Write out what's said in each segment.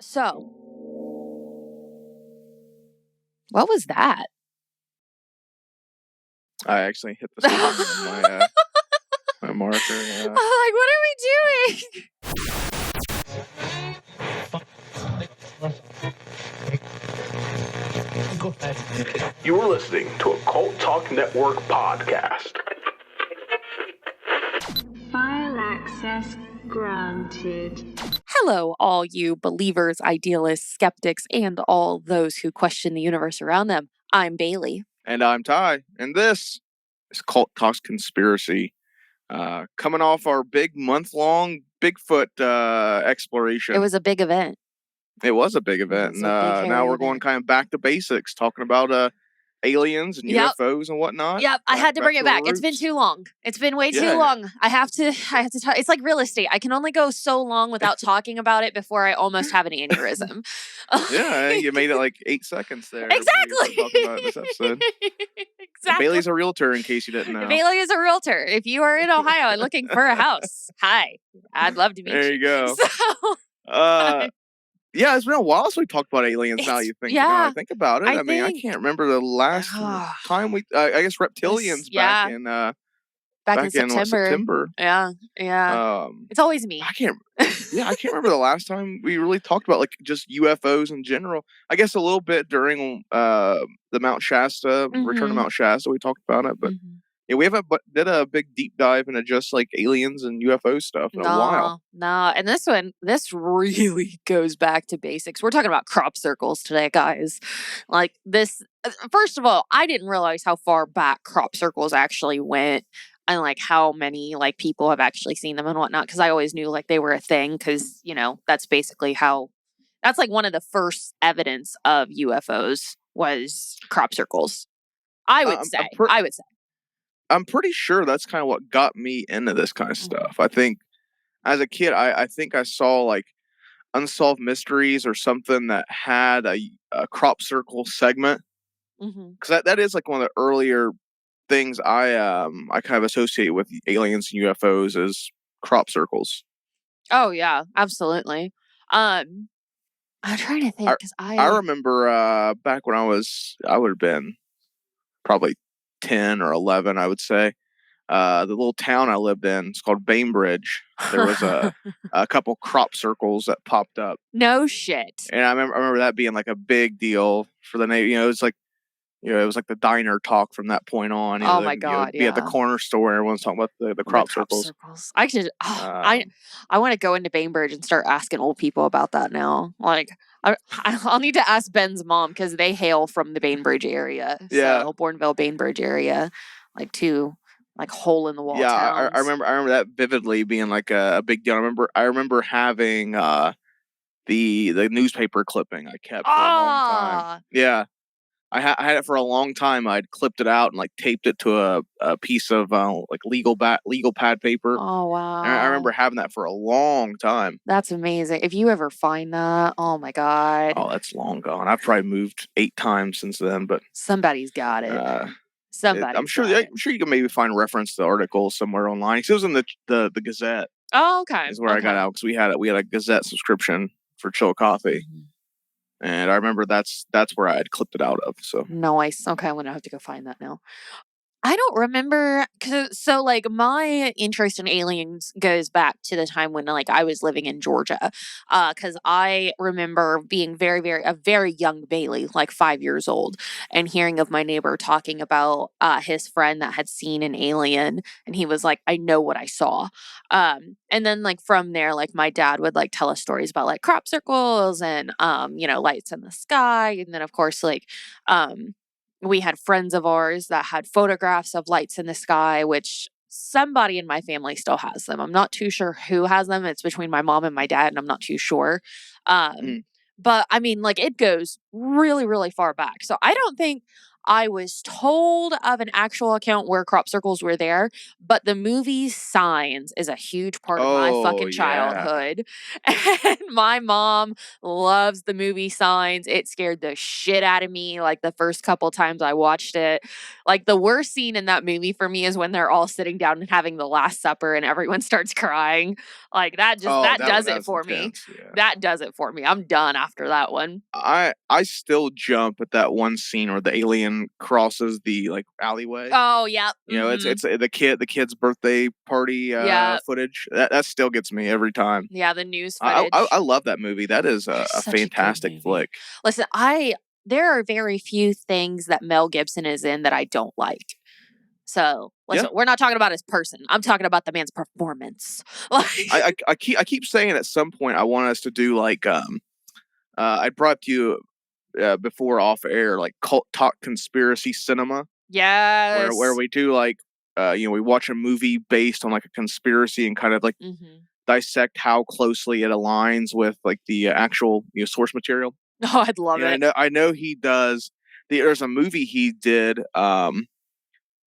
So, what was that? I actually hit the spot on my marker. Yeah. I'm like, what are we doing? You're listening to a Cult Talk Network podcast. File access granted. Hello, all you believers, idealists, skeptics, and all those who question the universe around them. I'm Bailey. And I'm Ty. And this is Cult Talks Conspiracy. Coming off our big month-long Bigfoot exploration. It was a big event. It was a big event. And now we're going kind of back to basics, talking about aliens and UFOs and whatnot. Yep, I had to bring it back. It's been too long. It's been way too long. I have to talk. It's like real estate. I can only go so long without talking about it before I almost have an aneurysm. Yeah, you made it like 8 seconds there. Exactly. Talking about this episode. Exactly. Bailey's a realtor, in case you didn't know. Bailey is a realtor. If you are in Ohio and looking for a house, hi. I'd love to meet you. There you go. So, yeah, it's been a while since we talked about aliens. Now you think, I think about it. I mean, I can't remember the last time we. I guess reptilians back in September. Yeah. It's always me. I can't remember the last time we really talked about like just UFOs in general. I guess a little bit during the Mount Shasta return to Mount Shasta. We talked about it, but. Yeah, we haven't did a big deep dive into just like aliens and UFO stuff in a while. No, and this really goes back to basics. We're talking about crop circles today, guys. Like this, first of all, I didn't realize how far back crop circles actually went and like how many like people have actually seen them and whatnot. Because I always knew like they were a thing because, that's basically that's like one of the first evidence of UFOs was crop circles. I would say. I'm pretty sure that's kind of what got me into this kind of stuff. I think as a kid, I think I saw like Unsolved Mysteries or something that had a crop circle segment. Because that is like one of the earlier things I kind of associate with aliens and UFOs is crop circles. Oh yeah, absolutely. I'm trying to think because I remember back when I would have been probably 10 or 11, I would say. The little town I lived in, it's called Bainbridge. There was a couple crop circles that popped up. No shit. And I remember that being like a big deal for the neighbor. It was like the diner talk from that point on. Oh my God! Be at the corner store. Everyone's talking about the crop circles. I should. I want to go into Bainbridge and start asking old people about that now. Like. I'll need to ask Ben's mom because they hail from the Bainbridge area. Yeah. So Bourneville, Bainbridge area, like two like hole in the wall. Yeah, towns. I remember that vividly being like a big deal. I remember having the newspaper clipping I kept for a long time. Yeah. I had it for a long time. I'd clipped it out and like taped it to a piece of like legal pad paper. Oh wow! And I remember having that for a long time. That's amazing. If you ever find that, oh my God! Oh, that's long gone. I've probably moved 8 times since then, but somebody's got it. I'm sure you can maybe find reference to the article somewhere online. It was in the Gazette. Oh, okay. Is where I got out because we had a Gazette subscription for Chill Coffee. And I remember that's where I had clipped it out of. So nice. Okay, I'm gonna have to go find that now. I don't remember, so like my interest in aliens goes back to the time when like I was living in Georgia, because I remember being a very young Bailey, like 5 years old, and hearing of my neighbor talking about his friend that had seen an alien, and he was like, "I know what I saw," and then like from there, like my dad would like tell us stories about like crop circles and lights in the sky, and then of course like we had friends of ours that had photographs of lights in the sky, which somebody in my family still has them. I'm not too sure who has them. It's between my mom and my dad, and I'm not too sure. But I mean, like it goes really, really far back. So I don't think I was told of an actual account where crop circles were there, but the movie Signs is a huge part of my Oh fucking yeah. childhood. And my mom loves the movie Signs. It scared the shit out of me like the first couple times I watched it. Like the worst scene in that movie for me is when they're all sitting down and having the Last Supper and everyone starts crying. Like Oh, that does it that's for me. intense. Yeah. That does it for me. I'm done after that one. I still jump at that one scene where the alien crosses the like alleyway. Oh, yeah. You know, it's the kid's birthday party Yeah. footage. That still gets me every time. Yeah, the news I footage. I love that movie. That is a Such a good fantastic movie. flick. Listen, there are very few things that Mel Gibson is in that I don't like. So, listen, we're not talking about his person. I'm talking about the man's performance. Like, I keep saying at some point I want us to do like I brought to you before off air like cult talk conspiracy cinema. yes. Where we do like we watch a movie based on like a conspiracy and kind of like dissect how closely it aligns with like the actual source material. Oh, I'd love it. I know he does. There's a movie he did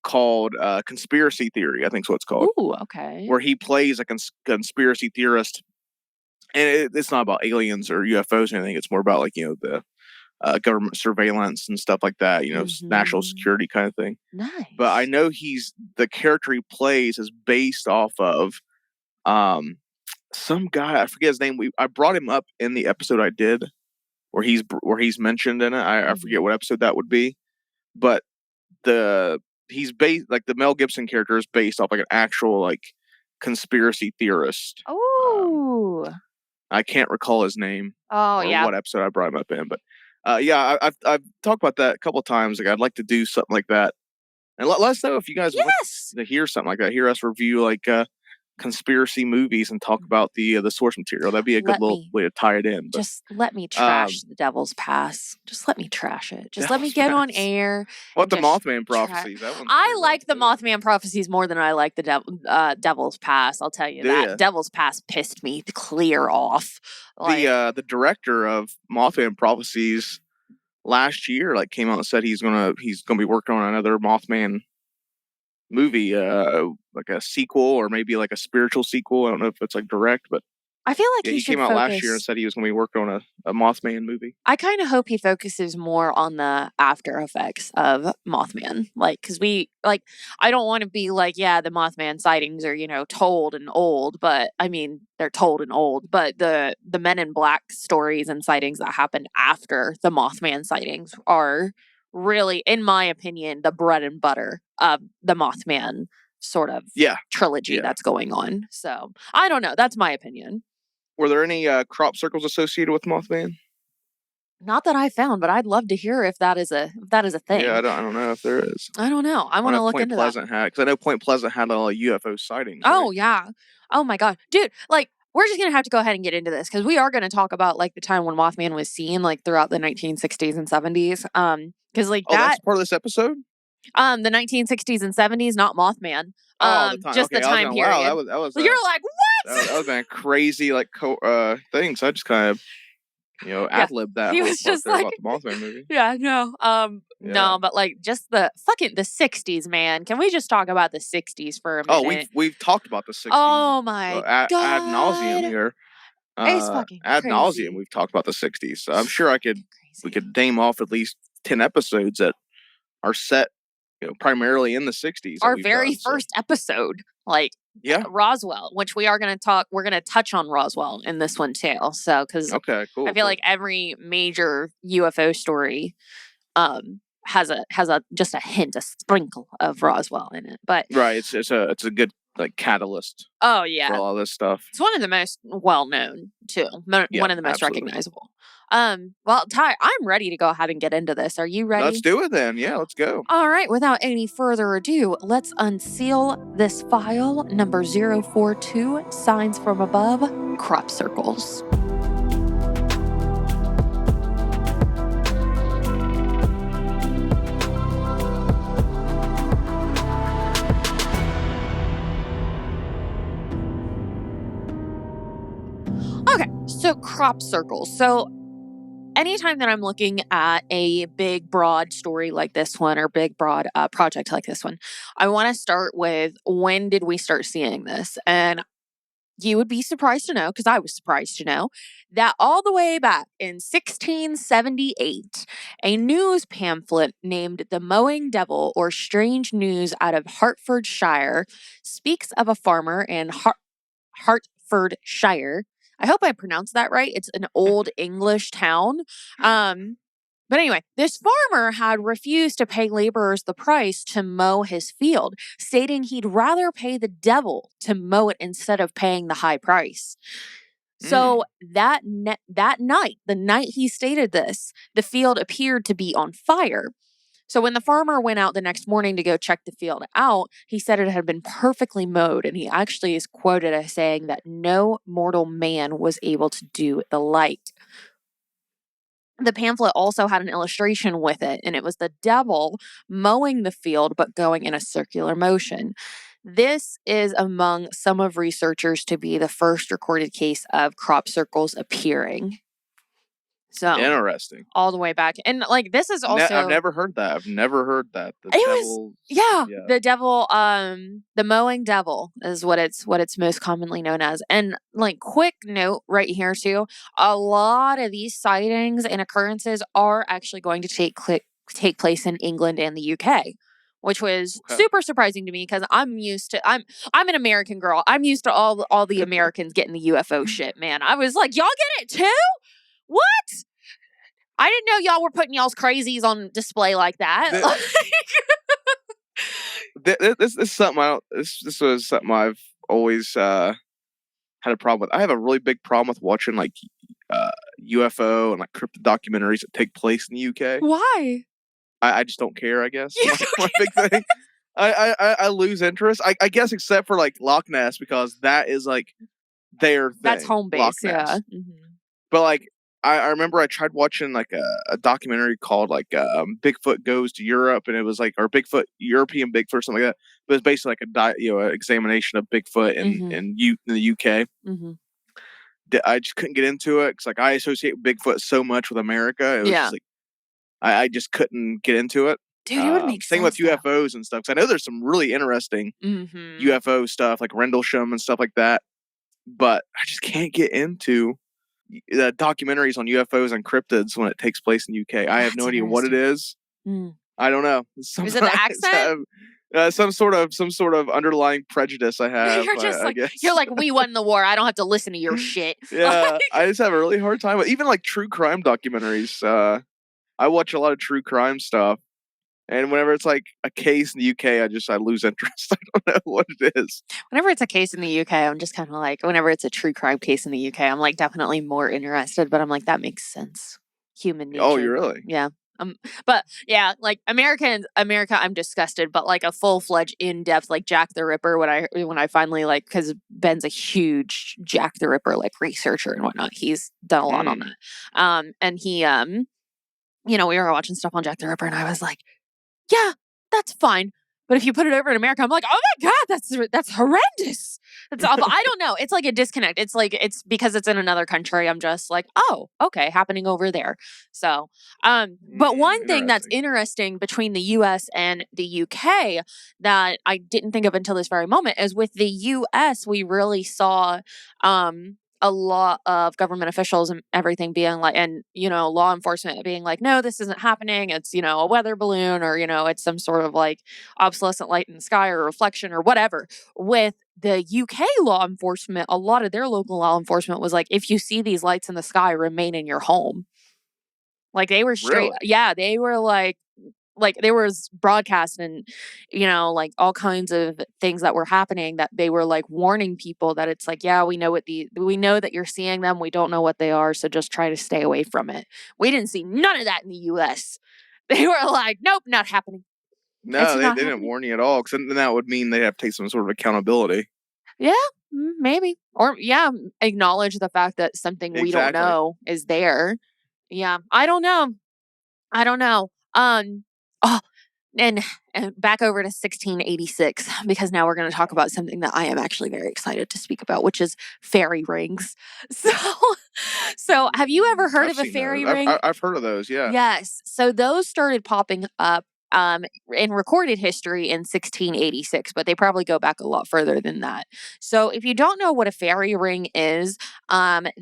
called Conspiracy Theory, I think is what it's called. Ooh, okay. Where he plays a conspiracy theorist, and it's not about aliens or UFOs or anything. It's more about like the government surveillance and stuff like that. National security kind of thing. Nice. But I know the character he plays is based off of some guy, I forget his name. I brought him up in the episode I did where he's mentioned in it. I forget what episode that would be, but he's based like the Mel Gibson character is based off like an actual like conspiracy theorist. Oh, I can't recall his name. Oh, or yeah. what episode I brought him up in, but I've talked about that a couple of times. Like I'd like to do something like that, and let us know if you guys would like to hear something like that. Hear us review like conspiracy movies and talk about the source material. That'd be a good little way to tie it in. But, just let me trash the Devil's Pass. Just let me trash it. Just let me get on air. What the Mothman prophecies? I like the Mothman prophecies more than I like the Devil's Pass. I'll tell you that. Devil's Pass pissed me clear off. Like, the director of Mothman prophecies last year came out and said he's gonna be working on another Mothman movie, like a sequel or maybe like a spiritual sequel. I don't know if it's like direct, but I feel like he came out last year and said he was going to be working on a Mothman movie. I kind of hope he focuses more on the after effects of Mothman, because I don't want to be like, yeah, the Mothman sightings are told and old, but I mean they're told and old, but the Men in Black stories and sightings that happened after the Mothman sightings are really, in my opinion, the bread and butter of the Mothman sort of trilogy that's going on. So I don't know. That's my opinion. Were there any crop circles associated with Mothman? Not that I found, but I'd love to hear if that is a thing. Yeah, I don't know if there is. I don't know. I want to look into that. Point Pleasant had, because I know Point Pleasant had a UFO sightings. Oh yeah. Oh my god, dude! We're just gonna have to go ahead and get into this because we are gonna talk about the time when Mothman was seen throughout the 1960s and 70s. Because that's part of this episode. The 1960s and 70s, not Mothman. The time. Just the time period. Wow, that was. You're like, what? That was been crazy things. I just kind of ad-libbed that. He was just about the Mothman movie. Yeah, no. No, but just the 60s, man. Can we just talk about the 60s for a minute? Oh, we've talked about the 60s. Oh my god. Ad nauseum here. It's fucking ad crazy. nauseum. We've talked about the 60s. So I'm sure we could name off at least 10 episodes that are set primarily in the 60s. Our very first episode, Roswell, which we're going to touch on Roswell in this one too. So, because cool, I feel like every major UFO story has just a hint, a sprinkle of Roswell in it. But right, it's a good catalyst. Oh yeah, for all this stuff. It's one of the most well known too. One of the most recognizable. Well, Ty, I'm ready to go ahead and get into this. Are you ready? Let's do it then. Yeah, let's go. All right, without any further ado, let's unseal this file number 042, Signs from Above, Crop Circles. Okay, so crop circles. So anytime that I'm looking at a big, broad story like this one or big, broad project like this one, I want to start with when did we start seeing this? And you would be surprised to know, because I was surprised to know, that all the way back in 1678, a news pamphlet named The Mowing Devil or Strange News out of Hertfordshire speaks of a farmer in Hertfordshire. I hope I pronounced that right. It's an old English town. But anyway, this farmer had refused to pay laborers the price to mow his field, stating he'd rather pay the devil to mow it instead of paying the high price. So that night, the night he stated this, the field appeared to be on fire. So when the farmer went out the next morning to go check the field out, he said it had been perfectly mowed, and he actually is quoted as saying that no mortal man was able to do the like. The pamphlet also had an illustration with it, and it was the devil mowing the field but going in a circular motion. This is among some of researchers to be the first recorded case of crop circles appearing. So Interesting. all the way back. And like this is also I've never heard that. I've never heard that. The devil, the mowing devil is what it's most commonly known as. And like quick note right here too, a lot of these sightings and occurrences are actually going to take place in England and the UK. Which was super surprising to me because I'm an American girl. I'm used to all the Americans getting the UFO shit, man. I was like, y'all get it too? What? I didn't know y'all were putting y'all's crazies on display like that. This is something this was something I've always had a problem with. I have a really big problem with watching like UFO and like cryptid documentaries that take place in the UK. Why? I just don't care, I guess. My big thing. I lose interest. I guess except for like Loch Ness because that is like their thing. That's home base, yeah. Mm-hmm. But like I remember I tried watching like a documentary called like Bigfoot Goes to Europe, and it was like or Bigfoot European Bigfoot or something like that. But it's basically like an examination of Bigfoot in the UK. Mm-hmm. I just couldn't get into it because like I associate Bigfoot so much with America. It was just like I just couldn't get into it. Dude, it would make sense. Same with UFOs and stuff. Because I know there's some really interesting UFO stuff like Rendlesham and stuff like that. But I just can't get into the documentaries on UFOs and cryptids when it takes place in the UK. I have no idea what it is. I don't know. Is it the accent? Some sort of underlying prejudice I have. You're just I guess. You're like, we won the war. I don't have to listen to your shit. Yeah, I just have a really hard time with even like true crime documentaries. I watch a lot of true crime stuff, and whenever it's like a case in the UK, I lose interest. I don't know what it is. Whenever it's a case in the UK, I'm just kind of like, whenever it's a true crime case in the UK, I'm like definitely more interested. But I'm like, that makes sense. Human nature. Oh, you really? Yeah. But yeah, like America, I'm disgusted. But like a full-fledged, in-depth, like Jack the Ripper, when I finally like, because Ben's a huge Jack the Ripper like researcher and whatnot. He's done a lot on that. And he we were watching stuff on Jack the Ripper, and I was like, yeah, that's fine. But if you put it over in America, I'm like, oh my God, that's horrendous. That's awful. I don't know. It's like a disconnect. It's like, it's because it's in another country. I'm just like, oh, okay, happening over there. So, but one thing that's interesting between the US and the UK that I didn't think of until this very moment is with the US, we really saw, a lot of government officials and everything being like, and, law enforcement being like, no, this isn't happening. It's, a weather balloon or, it's some sort of like obsolescent light in the sky or reflection or whatever. With the UK law enforcement, a lot of their local law enforcement was like, if you see these lights in the sky, remain in your home. Like they were straight. Really? Yeah. They were like there was broadcast and, like all kinds of things that were happening that they were like warning people that it's like, yeah, we know that you're seeing them. We don't know what they are. So just try to stay away from it. We didn't see none of that in the US. They were like, nope, not happening. No, they didn't warn you at all. Because then that would mean they have to take some sort of accountability. Yeah, maybe. Or acknowledge the fact that something we don't know is there. Yeah. I don't know. And back over to 1686, because now we're going to talk about something that I am actually very excited to speak about, which is fairy rings. So have you ever heard I've of a seen fairy those. ring? I've heard of those. Yeah. Yes. So those started popping up in recorded history in 1686, but they probably go back a lot further than that. So if you don't know what a fairy ring is,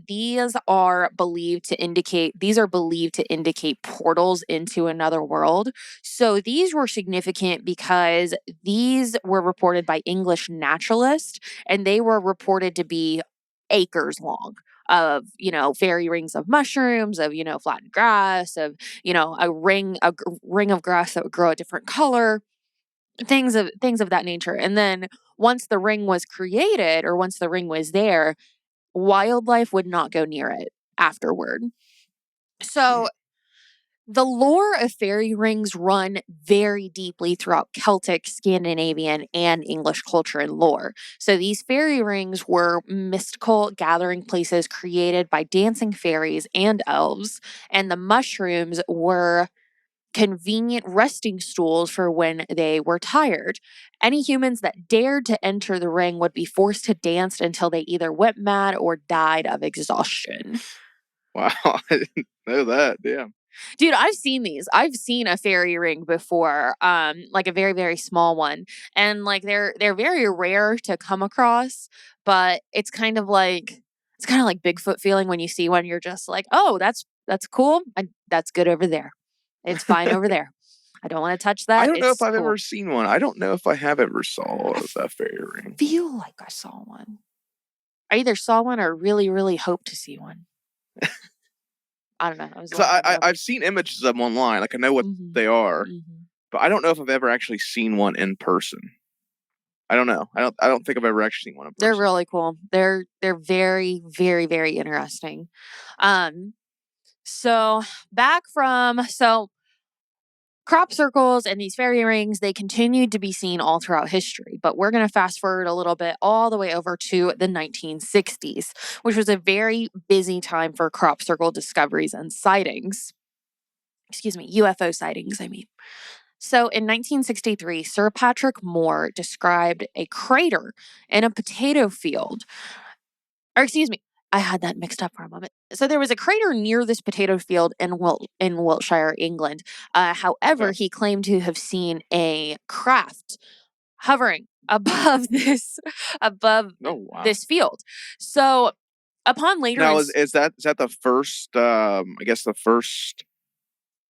these are believed to indicate portals into another world. So these were significant because these were reported by English naturalists, and they were reported to be acres long of, fairy rings of mushrooms, of, flattened grass, of, ring of grass that would grow a different color, things of that nature. And then once the ring was created, or once the ring was there, wildlife would not go near it afterward. So the lore of fairy rings run very deeply throughout Celtic, Scandinavian, and English culture and lore. So these fairy rings were mystical gathering places created by dancing fairies and elves, and the mushrooms were convenient resting stools for when they were tired. Any humans that dared to enter the ring would be forced to dance until they either went mad or died of exhaustion. Wow, I didn't know that. Damn. Dude, I've seen these. I've seen a fairy ring before, like a very, very small one. And like they're very rare to come across, but it's kind of like Bigfoot feeling when you see one, you're just like, oh, that's cool. That's good over there. It's fine over there. I don't want to touch I that. don't know if It's I've cool. ever seen one. I don't know if I have ever saw a fairy I ring. feel like I saw one. I either saw one or really, really hope to see one. I don't know. I was Because I've seen images of them online. Like I know what they are, but I don't know if I've ever actually seen one in person. I don't know. I don't think I've ever actually seen one in person. They're really cool. They're very, very, very interesting. So crop circles and these fairy rings, they continued to be seen all throughout history. But we're going to fast forward a little bit all the way over to the 1960s, which was a very busy time for crop circle discoveries and sightings. Excuse me, UFO sightings, I mean. So in 1963, Sir Patrick Moore described a crater in a potato field. Or excuse me, I had that mixed up for a moment. So there was a crater near this potato field in Wiltshire, England. However, he claimed to have seen a craft hovering above this this field. So upon later now is that the first I guess the first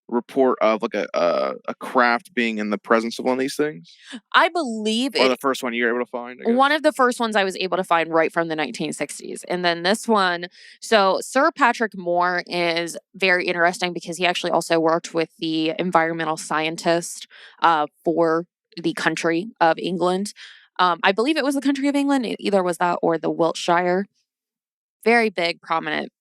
report of like a craft being in the presence of one of these things? I believe or the first one you were able to find? One of the first ones I was able to find right from the 1960s. And then this one, so Sir Patrick Moore is very interesting because he actually also worked with the environmental scientist for the country of England. I believe it was the country of England. It either was that or the Wiltshire. Very big, prominent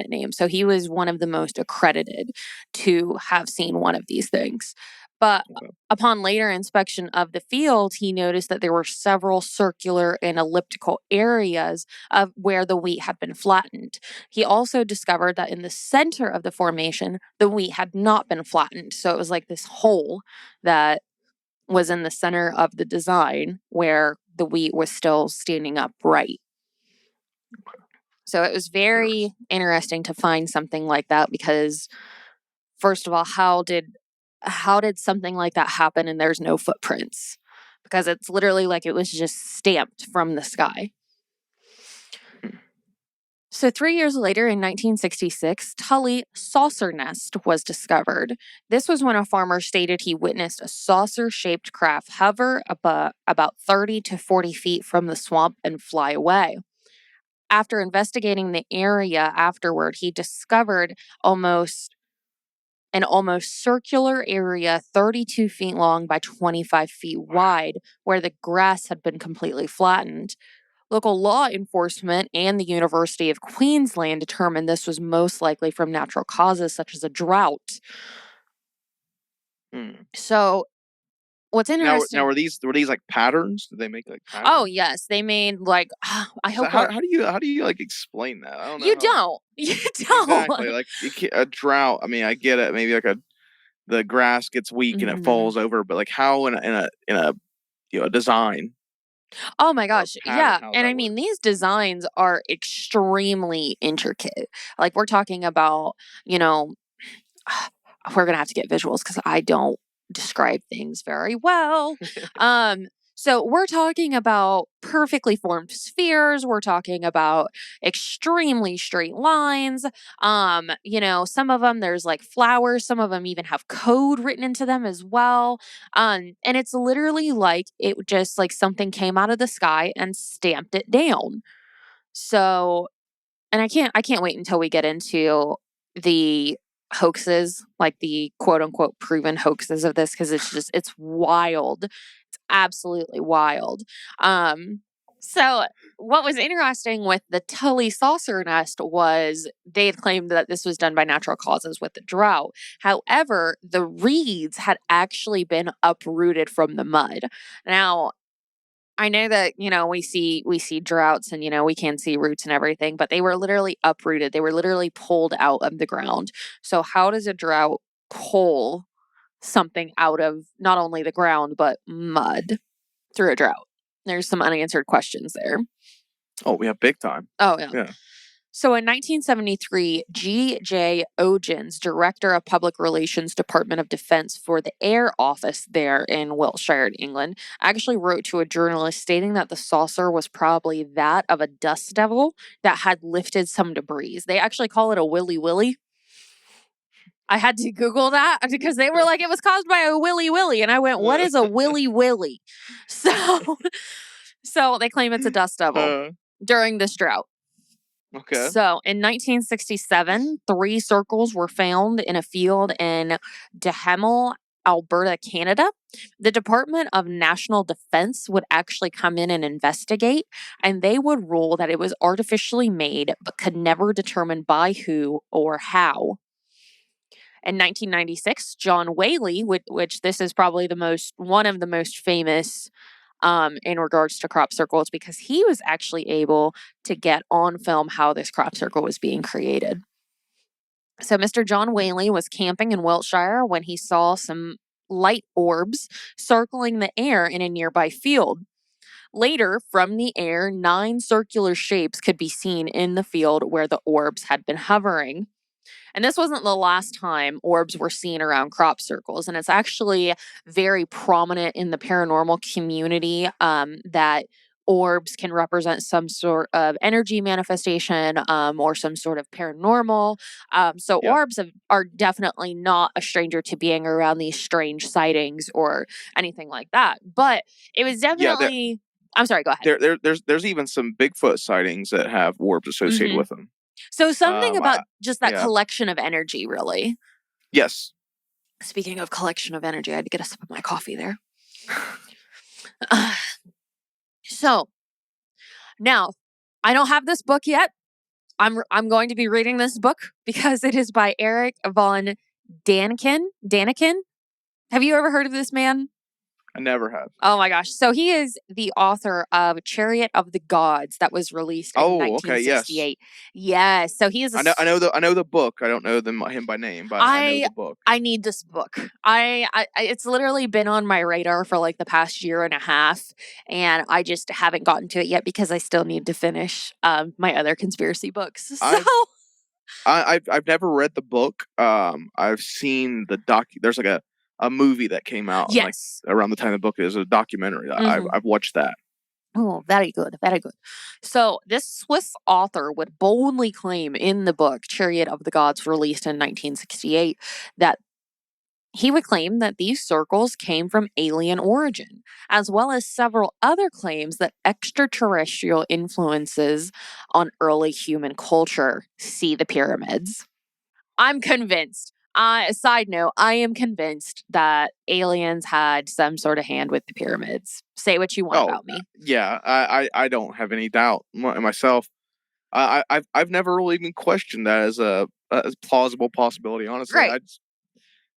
name. So he was one of the most accredited to have seen one of these things. But upon later inspection of the field, he noticed that there were several circular and elliptical areas of where the wheat had been flattened. He also discovered that in the center of the formation, the wheat had not been flattened. So it was like this hole that was in the center of the design where the wheat was still standing upright. So it was very interesting to find something like that because, first of all, how did something like that happen and there's no footprints? Because it's literally like it was just stamped from the sky. So 3 years later, in 1966, Tully saucer nest was discovered. This was when a farmer stated he witnessed a saucer-shaped craft hover about 30 to 40 feet from the swamp and fly away. After investigating the area afterward, he discovered an almost circular area 32 feet long by 25 feet wide where the grass had been completely flattened. Local law enforcement and the University of Queensland determined this was most likely from natural causes such as a drought. So what's interesting now were these like patterns? Did they make like patterns? Oh yes, they made like I hope. How do you like explain that? I don't know. You don't. Exactly. Like a drought. I mean, I get it. Maybe like the grass gets weak and it Mhm. falls over, but like how in a a design Oh my or gosh. pattern, Yeah. how does And that I work? mean, these designs are extremely intricate. Like we're talking about, you know, we're going to have to get visuals because I don't describe things very well. Um, so we're talking about perfectly formed spheres. We're talking about extremely straight lines. Some of them there's like flowers. Some of them even have code written into them as well. And it's literally like it just like something came out of the sky and stamped it down. So and I can't wait until we get into the hoaxes, like the quote unquote proven hoaxes of this, because it's wild. It's absolutely wild. So what was interesting with the Tully saucer nest was they had claimed that this was done by natural causes with the drought. However, the reeds had actually been uprooted from the mud. Now, I know that, we see droughts and, we can see roots and everything, but they were literally uprooted. They were literally pulled out of the ground. So how does a drought pull something out of not only the ground, but mud through a drought? There's some unanswered questions there. Oh, we have big time. Oh, yeah. Yeah. So in 1973, G.J. Ogins, Director of Public Relations, Department of Defense for the Air Office there in Wiltshire, England, actually wrote to a journalist stating that the saucer was probably that of a dust devil that had lifted some debris. They actually call it a willy willy. I had to Google that because they were like, it was caused by a willy willy. And I went, what is a willy willy? So they claim it's a dust devil during this drought. Okay. So in 1967, 3 circles were found in a field in Duhamel, Alberta, Canada. The Department of National Defense would actually come in and investigate, and they would rule that it was artificially made but could never determine by who or how. In 1996, John Whaley, which this is probably one of the most famous in regards to crop circles, because he was actually able to get on film how this crop circle was being created. So Mr. John Whaley was camping in Wiltshire when he saw some light orbs circling the air in a nearby field. Later, from the air, 9 circular shapes could be seen in the field where the orbs had been hovering. And this wasn't the last time orbs were seen around crop circles. And it's actually very prominent in the paranormal community that orbs can represent some sort of energy manifestation or some sort of paranormal. So Yeah. orbs are definitely not a stranger to being around these strange sightings or anything like that. But it was definitely... I'm sorry, go ahead. There's even some Bigfoot sightings that have orbs associated with them. So something about just that yeah. collection of energy, really. Yes. Speaking of collection of energy, I had to get a sip of my coffee there. So now, I don't have this book yet. I'm going to be reading this book because it is by Eric von Daniken. Daniken? Have you ever heard of this man? I never have. Oh my gosh. So he is the author of Chariot of the Gods that was released in 1968. Yes. So he is I know the book. I don't know him by name, but I know the book. I need this book. I it's literally been on my radar for like the past year and a half, and I just haven't gotten to it yet because I still need to finish my other conspiracy books. So I've never read the book. I've seen the there's like a movie that came out yes. like around the time the book is a documentary. I've watched that. Oh, very good. Very good. So this Swiss author would boldly claim in the book Chariot of the Gods, released in 1968, that he would claim that these circles came from alien origin, as well as several other claims that extraterrestrial influences on early human culture. See the pyramids. I'm convinced. Side note, I am convinced that aliens had some sort of hand with the pyramids. Say what you want about me. Yeah, I don't have any doubt myself. I've never really even questioned that as a plausible possibility. Honestly, right.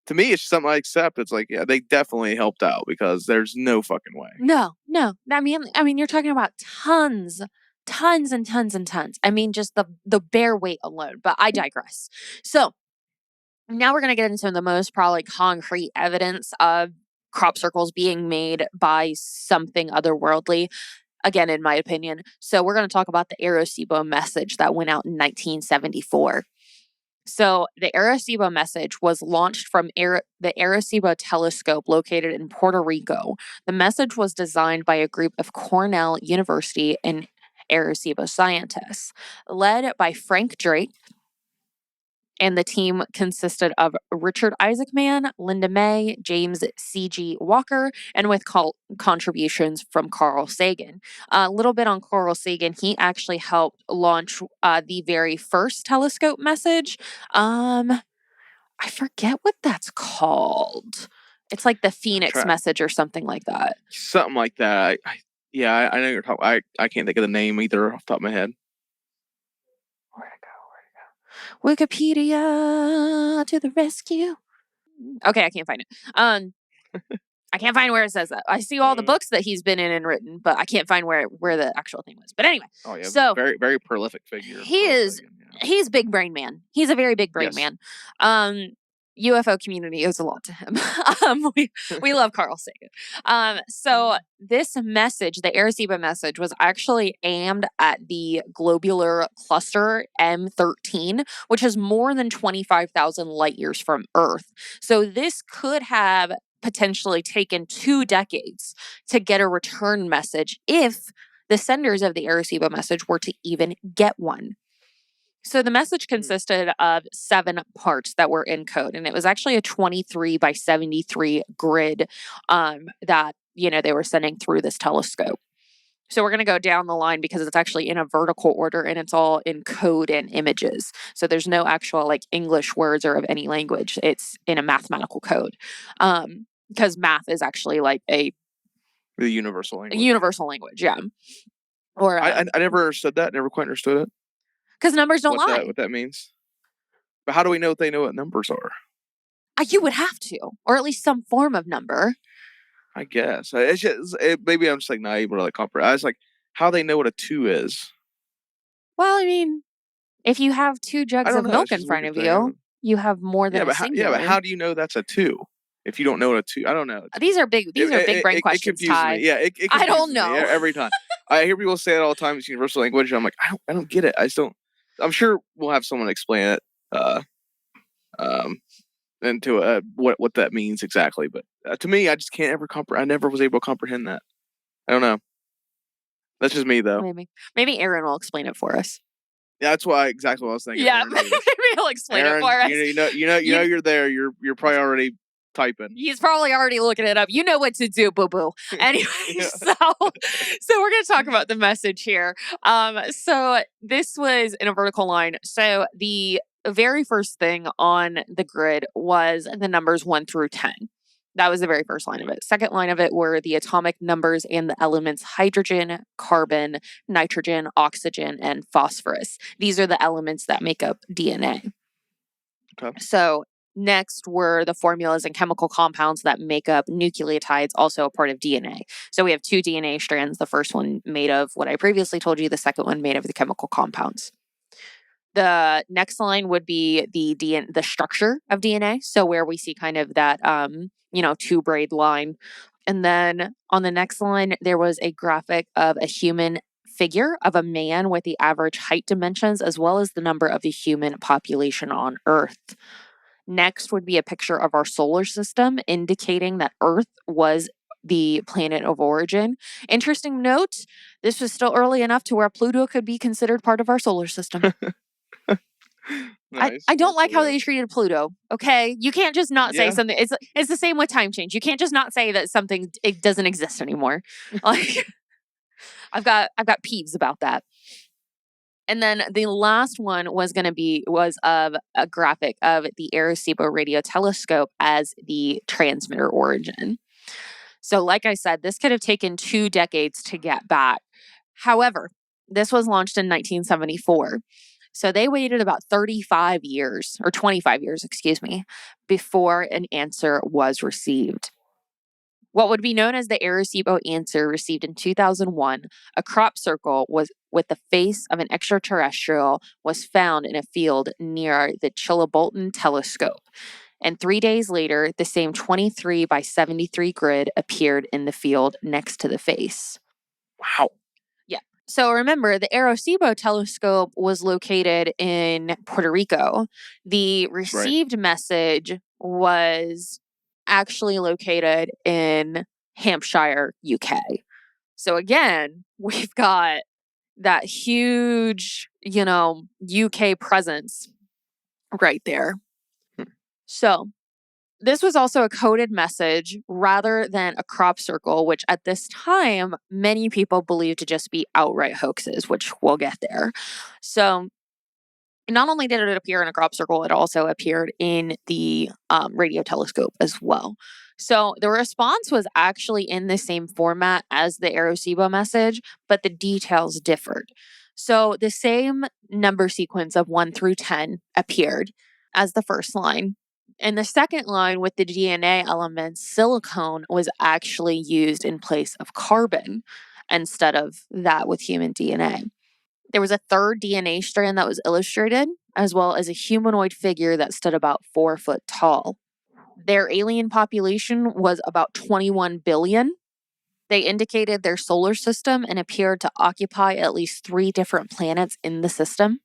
To me, it's just something I accept. It's like, yeah, they definitely helped out because there's no fucking way. No. I mean, you're talking about tons and tons and tons. I mean, just the bare weight alone. But I digress. So Now we're going to get into the most probably concrete evidence of crop circles being made by something otherworldly, again, in my opinion. So we're going to talk about the Arecibo message that went out in 1974. So the Arecibo message was launched from the Arecibo telescope located in Puerto Rico. The message was designed by a group of Cornell University and Arecibo scientists, led by Frank Drake, and the team consisted of Richard Isaacman, Linda May, James C.G. Walker, and with contributions from Carl Sagan. A little bit on Carl Sagan. He actually helped launch the very first telescope message. I forget what that's called. It's like the Phoenix message or something like that. Something like that. I know you're talking. I can't think of the name either off the top of my head. Wikipedia to the rescue. Okay, I can't find it. I can't find where it says that. I see all the books that he's been in and written, but I can't find where the actual thing was. But anyway, so very, very prolific figure. He's big brain man. He's a very big brain man. UFO community owes a lot to him. We love Carl Sagan. So this message, the Arecibo message, was actually aimed at the globular cluster M13, which is more than 25,000 light years from Earth. So this could have potentially taken 2 decades to get a return message if the senders of the Arecibo message were to even get one. So the message consisted of 7 parts that were in code, and it was actually a 23 by 73 grid that, they were sending through this telescope. So we're going to go down the line because it's actually in a vertical order and it's all in code and images. So there's no actual English words or of any language. It's in a mathematical code. Because math is actually the universal language. Universal language, yeah. Or I never understood that. Never quite understood it. Because numbers don't lie. What that means. But how do we know if they know what numbers are? You would have to, or at least some form of number. I guess. It's just, maybe I'm just naive or comprehend. I was how they know what a 2 is. Well, I mean, if you have 2 jugs of milk in front of you, you have more than a singular. But how do you know that's a 2? If you don't know what a 2, I don't know. These are big brain questions, it confuses me. Yeah, it I don't know. Every time. I hear people say it all the time. It's universal language. I'm I don't get it. I just don't. I'm sure we'll have someone explain it, into what that means exactly. But to me, I just can't ever comprehend. I never was able to comprehend that. I don't know. That's just me, though. Maybe Aaron will explain it for us. Yeah, that's exactly what I was thinking. Yeah, maybe he'll explain it for us. You're there. You're probably already typing. He's probably already looking it up. You know what to do, boo-boo. Anyway, so we're going to talk about the message here. So this was in a vertical line. So the very first thing on the grid was the numbers 1 through 10. That was the very first line of it. Second line of it were the atomic numbers and the elements hydrogen, carbon, nitrogen, oxygen, and phosphorus. These are the elements that make up DNA. Okay. So next were the formulas and chemical compounds that make up nucleotides, also a part of DNA. So we have 2 DNA strands, the first one made of what I previously told you, the second one made of the chemical compounds. The next line would be the structure of DNA. So where we see kind of that, 2 braid line. And then on the next line, there was a graphic of a human figure of a man with the average height dimensions, as well as the number of the human population on Earth. Next would be a picture of our solar system, indicating that Earth was the planet of origin. Interesting note, this was still early enough to where Pluto could be considered part of our solar system. Nice. I don't like how they treated Pluto. Okay, you can't just not say something. It's the same with time change. You can't just not say that something it doesn't exist anymore. I've got peeves about that. And then the last one was of a graphic of the Arecibo radio telescope as the transmitter origin. So like I said, this could have taken 2 decades to get back. However, this was launched in 1974. So they waited about 35 years, or 25 years, before an answer was received. What would be known as the Arecibo answer received in 2001, a crop circle was with the face of an extraterrestrial was found in a field near the Chillibolton telescope. And 3 days later, the same 23 by 73 grid appeared in the field next to the face. Wow. Yeah. So remember, the Arecibo telescope was located in Puerto Rico. The received message was actually located in Hampshire, UK. So again, we've got that huge, UK presence right there. So this was also a coded message rather than a crop circle, which at this time, many people believed to just be outright hoaxes, which we'll get there. So not only did it appear in a crop circle, it also appeared in the radio telescope as well. So the response was actually in the same format as the Arecibo message, but the details differed. So the same number sequence of 1 through 10 appeared as the first line. In the second line with the DNA elements, silicone was actually used in place of carbon instead of that with human DNA. There was a third DNA strand that was illustrated, as well as a humanoid figure that stood about 4 foot tall. Their alien population was about 21 billion. They indicated their solar system and appeared to occupy at least 3 different planets in the system.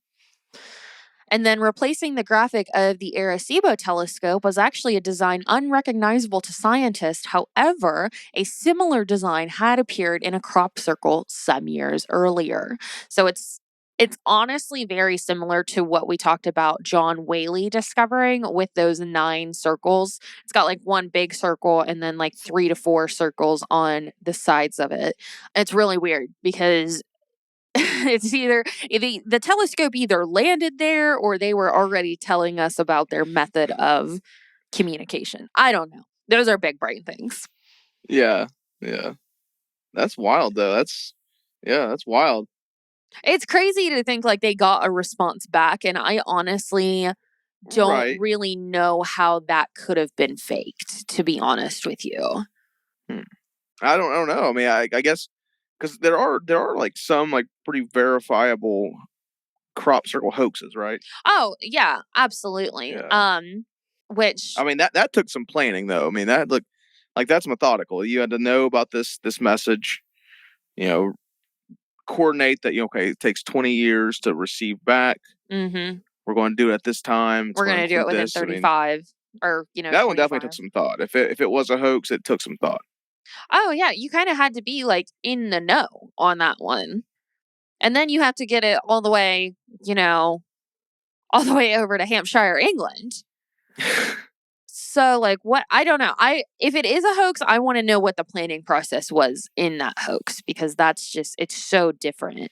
And then replacing the graphic of the Arecibo telescope was actually a design unrecognizable to scientists. However, a similar design had appeared in a crop circle some years earlier. So it's honestly very similar to what we talked about John Whaley discovering with those 9 circles. It's got like one big circle and then like 3 to 4 circles on the sides of it. It's really weird because it's either the telescope either landed there or they were already telling us about their method of communication. I don't know. Those are big brain things. Yeah. That's wild though. That's wild. It's crazy to think like they got a response back, and I honestly don't really know how that could have been faked, to be honest with you. I don't know. I mean, I guess because there are like some like pretty verifiable crop circle hoaxes, right? Oh, yeah, absolutely. Yeah. Which I mean that took some planning though. I mean that looked like that's methodical. You had to know about this message, coordinate that. Okay, it takes 20 years to receive back. Mm-hmm. We're going to do it at this time. We're going to do it within 35 or that 25. one definitely took some thought. If it was a hoax, it took some thought. Oh yeah, you kind of had to be like in the know on that one. And then you have to get it all the way, all the way over to Hampshire, England. So like what I don't know. If it is a hoax, I want to know what the planning process was in that hoax because it's so different.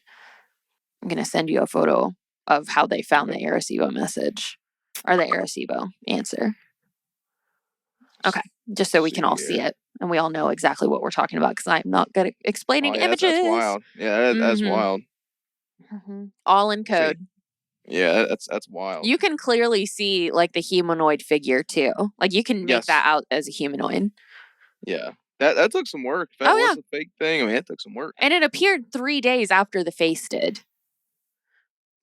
I'm going to send you a photo of how they found the Arecibo message or the Arecibo answer. Okay, just so we can all see it and we all know exactly what we're talking about because I'm not good at explaining images. That's wild. Yeah, that's wild. Mm-hmm. All in code. Yeah, that's wild. You can clearly see like the humanoid figure too. Like you can make that out as a humanoid. Yeah. That took some work. If that was a fake thing, I mean, it took some work. And it appeared 3 days after the face did.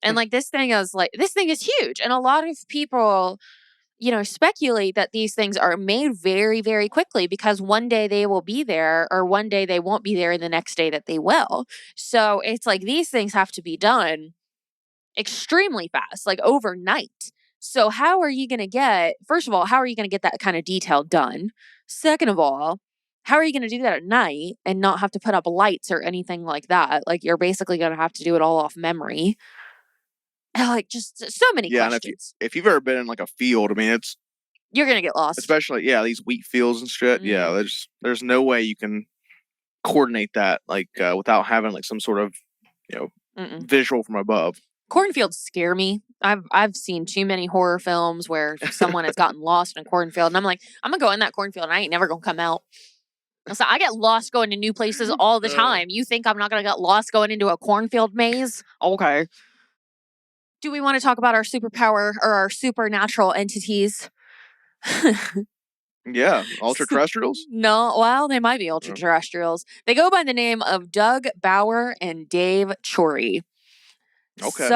And like this thing is huge. And a lot of people, speculate that these things are made very, very quickly because one day they will be there or one day they won't be there and the next day that they will. So it's like these things have to be done extremely fast, like overnight. So how are you going to get that kind of detail done? Second of all, how are you going to do that at night and not have to put up lights or anything like that? Like you're basically going to have to do it all off memory. Like just so many questions. And if you've ever been in like a field, I mean, you're going to get lost. Especially, these wheat fields and shit. Mm-hmm. Yeah, there's no way you can coordinate that like without having like some sort of, visual from above. Cornfields scare me. I've seen too many horror films where someone has gotten lost in a cornfield, and I'm like, I'm gonna go in that cornfield, and I ain't never gonna come out. So I get lost going to new places all the time. You think I'm not gonna get lost going into a cornfield maze? Okay. Do we want to talk about our superpower or our supernatural entities? Yeah, ultra-terrestrials? No, well, they might be ultra-terrestrials. They go by the name of Doug Bauer and Dave Chory. Okay,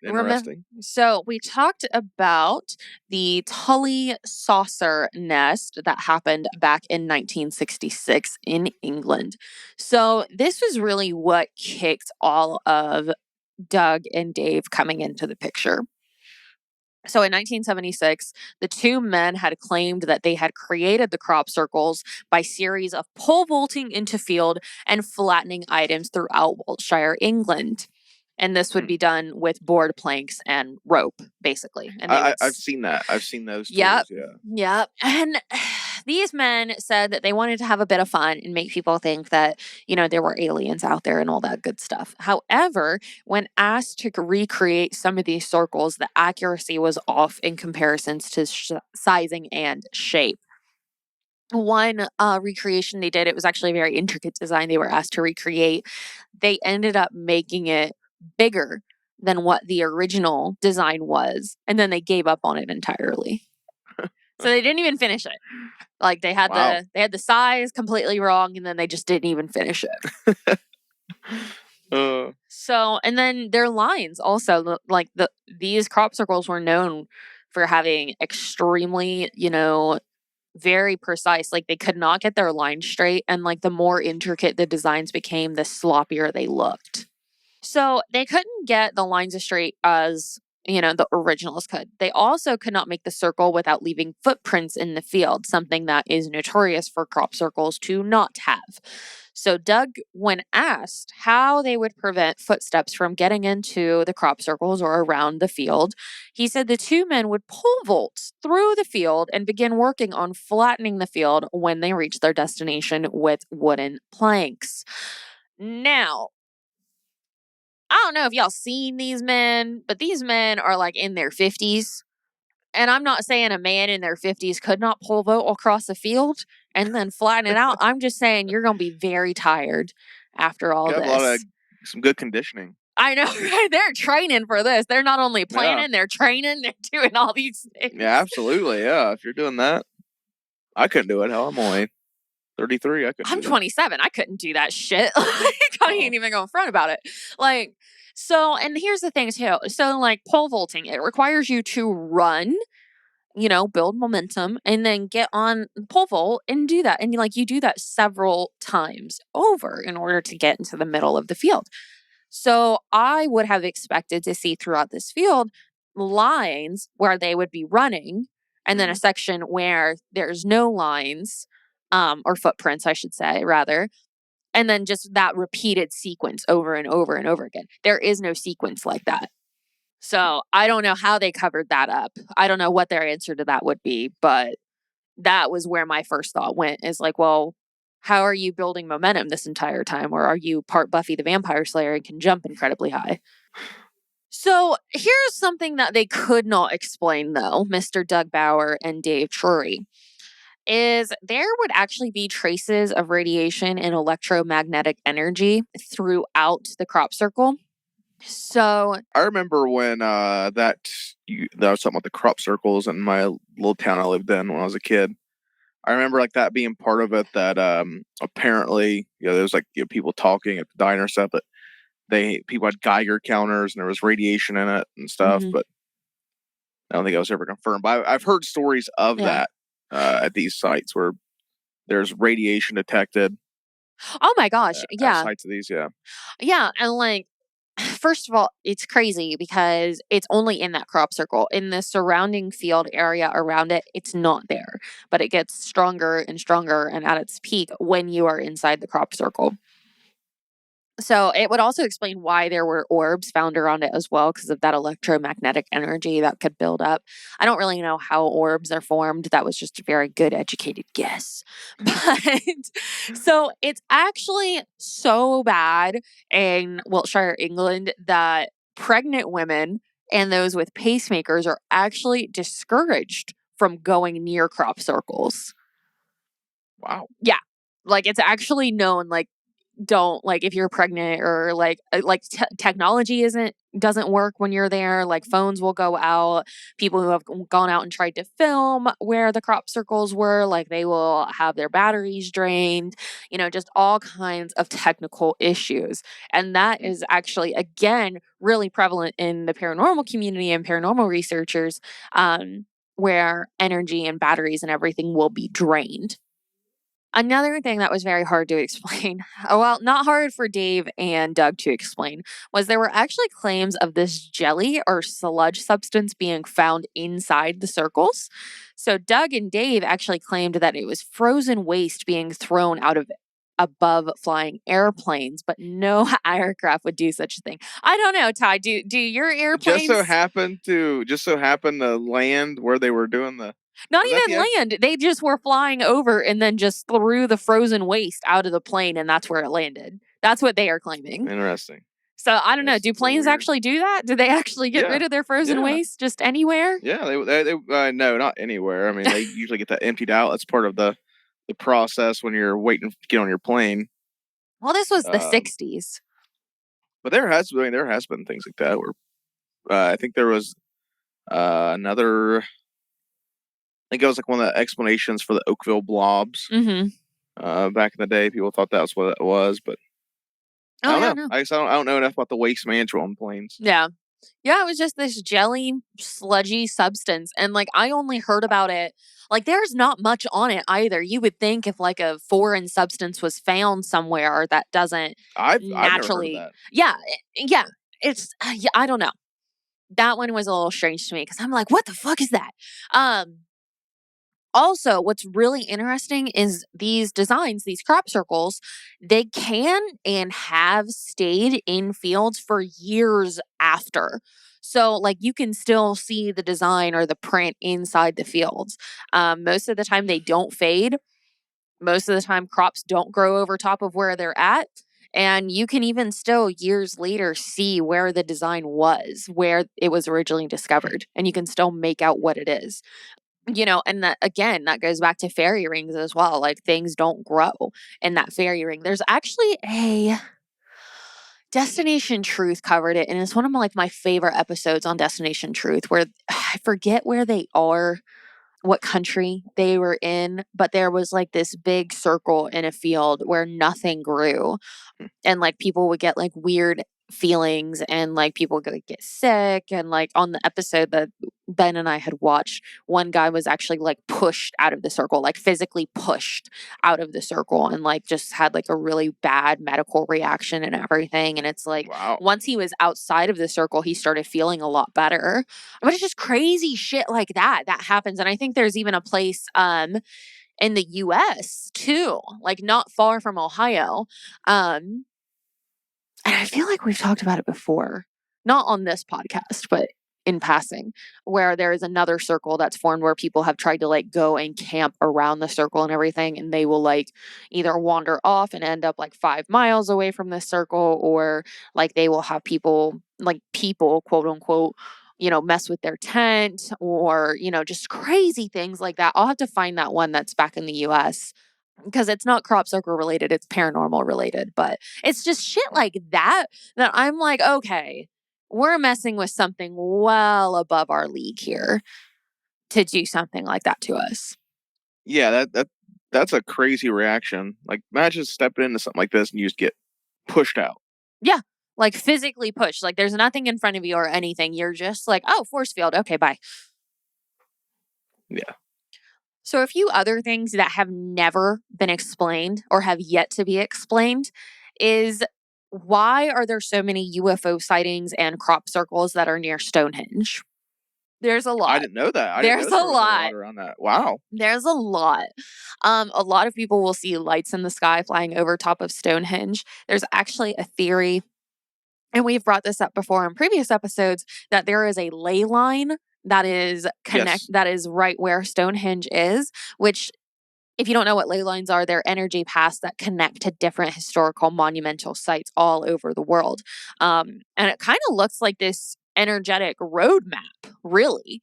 interesting. So we talked about the Tully saucer nest that happened back in 1966 in England. So this was really what kicked all of Doug and Dave coming into the picture. So in 1976, the two men had claimed that they had created the crop circles by series of pole vaulting into field and flattening items throughout Wiltshire, England. And this would be done with board planks and rope, basically. And they would I've seen that. I've seen those Yep. tools, yeah. Yep. And these men said that they wanted to have a bit of fun and make people think that, there were aliens out there and all that good stuff. However, when asked to recreate some of these circles, the accuracy was off in comparisons to sizing and shape. One recreation they did, it was actually a very intricate design they were asked to recreate. They ended up making it bigger than what the original design was, and then they gave up on it entirely. So they didn't even finish it. Like they had Wow. the size completely wrong, and then they just didn't even finish it. So, and then their lines also, like these crop circles were known for having extremely, very precise. Like they could not get their lines straight, and like the more intricate the designs became, the sloppier they looked. So they couldn't get the lines as straight as, the originals could. They also could not make the circle without leaving footprints in the field, something that is notorious for crop circles to not have. So Doug, when asked how they would prevent footsteps from getting into the crop circles or around the field, he said the two men would pole vault through the field and begin working on flattening the field when they reached their destination with wooden planks. Now, I don't know if y'all seen these men, but these men are like in their 50s. And I'm not saying a man in their 50s could not pole vault across a field and then flatten it out. I'm just saying you're going to be very tired after all Got a lot of this. some good conditioning. I know, right? They're training for this. They're not only planning, Yeah. they're training, they're doing all these things. Yeah, absolutely. Yeah, if you're doing that, I couldn't do it. Hell, I'm only 33. I couldn't. I'm 27. I couldn't do that shit. Like, I ain't even going front about it. Like, so, and here's the thing too. So, like pole vaulting, it requires you to run, build momentum, and then get on pole vault and do that. And you do that several times over in order to get into the middle of the field. So I would have expected to see throughout this field lines where they would be running, and then a section where there's no lines, or footprints, I should say, rather. And then just that repeated sequence over and over and over again. There is no sequence like that. So I don't know how they covered that up. I don't know what their answer to that would be, but that was where my first thought went, is like, well, how are you building momentum this entire time? Or are you part Buffy the Vampire Slayer and can jump incredibly high? So here's something that they could not explain, though, Mr. Doug Bauer and Dave Trury, is there would actually be traces of radiation and electromagnetic energy throughout the crop circle. So I remember when that was something about the crop circles in my little town I lived in when I was a kid. I remember like that being part of it. That apparently, there was like people talking at the diner stuff, but people had Geiger counters and there was radiation in it and stuff. But I don't think I was ever confirmed. But I've heard stories of that at these sites where there's radiation detected. Oh my gosh, yeah. At sites of these, yeah. Yeah, and like, first of all, it's crazy because it's only in that crop circle. In the surrounding field area around it, it's not there. But it gets stronger and stronger and at its peak when you are inside the crop circle. So it would also explain why there were orbs found around it as well, because of that electromagnetic energy that could build up. I don't really know how orbs are formed. That was just a very good educated guess. But so it's actually so bad in Wiltshire, England, that pregnant women and those with pacemakers are actually discouraged from going near crop circles. Wow. Yeah. Like it's actually known, like, don't, like, if you're pregnant or like technology doesn't work when you're there. Like, phones will go out. People who have gone out and tried to film where the crop circles were, like, they will have their batteries drained, just all kinds of technical issues. And that is actually, again, really prevalent in the paranormal community and paranormal researchers, where energy and batteries and everything will be drained. Another thing that was very hard to explain, well, not hard for Dave and Doug to explain, was there were actually claims of this jelly or sludge substance being found inside the circles. So Doug and Dave actually claimed that it was frozen waste being thrown out of above flying airplanes, but no aircraft would do such a thing. I don't know, Ty. Do your airplanes Just so happened to land where they were doing the. not Was that even land? They just were flying over and then just threw the frozen waste out of the plane, and that's where it landed. That's what they are claiming. Interesting. So I don't know. That's Do so planes weird. actually do that? Do they actually get rid of their frozen Yeah. waste just anywhere? Yeah, they no, not anywhere. I mean, they usually get that emptied out. That's part of the process when you're waiting to get on your plane. Well, this was the 60s. But there has been things like that where I think there was another. I think it was like one of the explanations for the Oakville blobs. Mm-hmm. Back in the day, people thought that was what it was, but I don't know. I don't know enough about the waste management on planes. Yeah. Yeah, it was just this jelly, sludgy substance. And like, I only heard about it. Like, there's not much on it either. You would think if like a foreign substance was found somewhere that doesn't I've never heard of naturally. that. Yeah. It's, yeah, I don't know. That one was a little strange to me because I'm like, what the fuck is that? Also, what's really interesting is these designs, these crop circles, they can and have stayed in fields for years after. So, like, you can still see the design or the print inside the fields. Most of the time, they don't fade. Most of the time, crops don't grow over top of where they're at. And you can even still years later see where the design was, where it was originally discovered. And you can still make out what it is. And that, again, that goes back to fairy rings as well. Like, things don't grow in that fairy ring. There's actually a Destination Truth covered it, and it's one of my favorite episodes on Destination Truth, where I forget where they are, what country they were in, but there was like this big circle in a field where nothing grew, and like people would get like weird feelings, and like people would get sick. And like on the episode that Ben and I had watched, one guy was actually like pushed out of the circle, like physically pushed out of the circle, and like just had like a really bad medical reaction and everything. And it's like, Wow. once he was outside of the circle, he started feeling a lot better. But it's just crazy shit like that happens. And I think there's even a place in the US too, like not far from Ohio. And I feel like we've talked about it before, not on this podcast, but in passing, where there is another circle that's formed where people have tried to like go and camp around the circle and everything. And they will like either wander off and end up like 5 miles away from the circle, or like they will have people, quote unquote, mess with their tent, or, just crazy things like that. I'll have to find that one that's back in the US, because it's not crop circle related, it's paranormal related. But it's just shit like that I'm like, okay, we're messing with something well above our league here to do something like that to us. Yeah, that's a crazy reaction. Like, imagine stepping into something like this and you just get pushed out. Yeah, like physically pushed. Like, there's nothing in front of you or anything. You're just like, oh, force field. Okay, bye. Yeah. So a few other things that have never been explained or have yet to be explained is, why are there so many UFO sightings and crop circles that are near Stonehenge? There's a lot. I didn't know that. There's a lot around that. Wow. There's a lot. A lot of people will see lights in the sky flying over top of Stonehenge. There's actually a theory, and we've brought this up before in previous episodes, that there is a ley line that is that is right where Stonehenge is, which, if you don't know what ley lines are, they're energy paths that connect to different historical monumental sites all over the world. And it kind of looks like this energetic roadmap, really,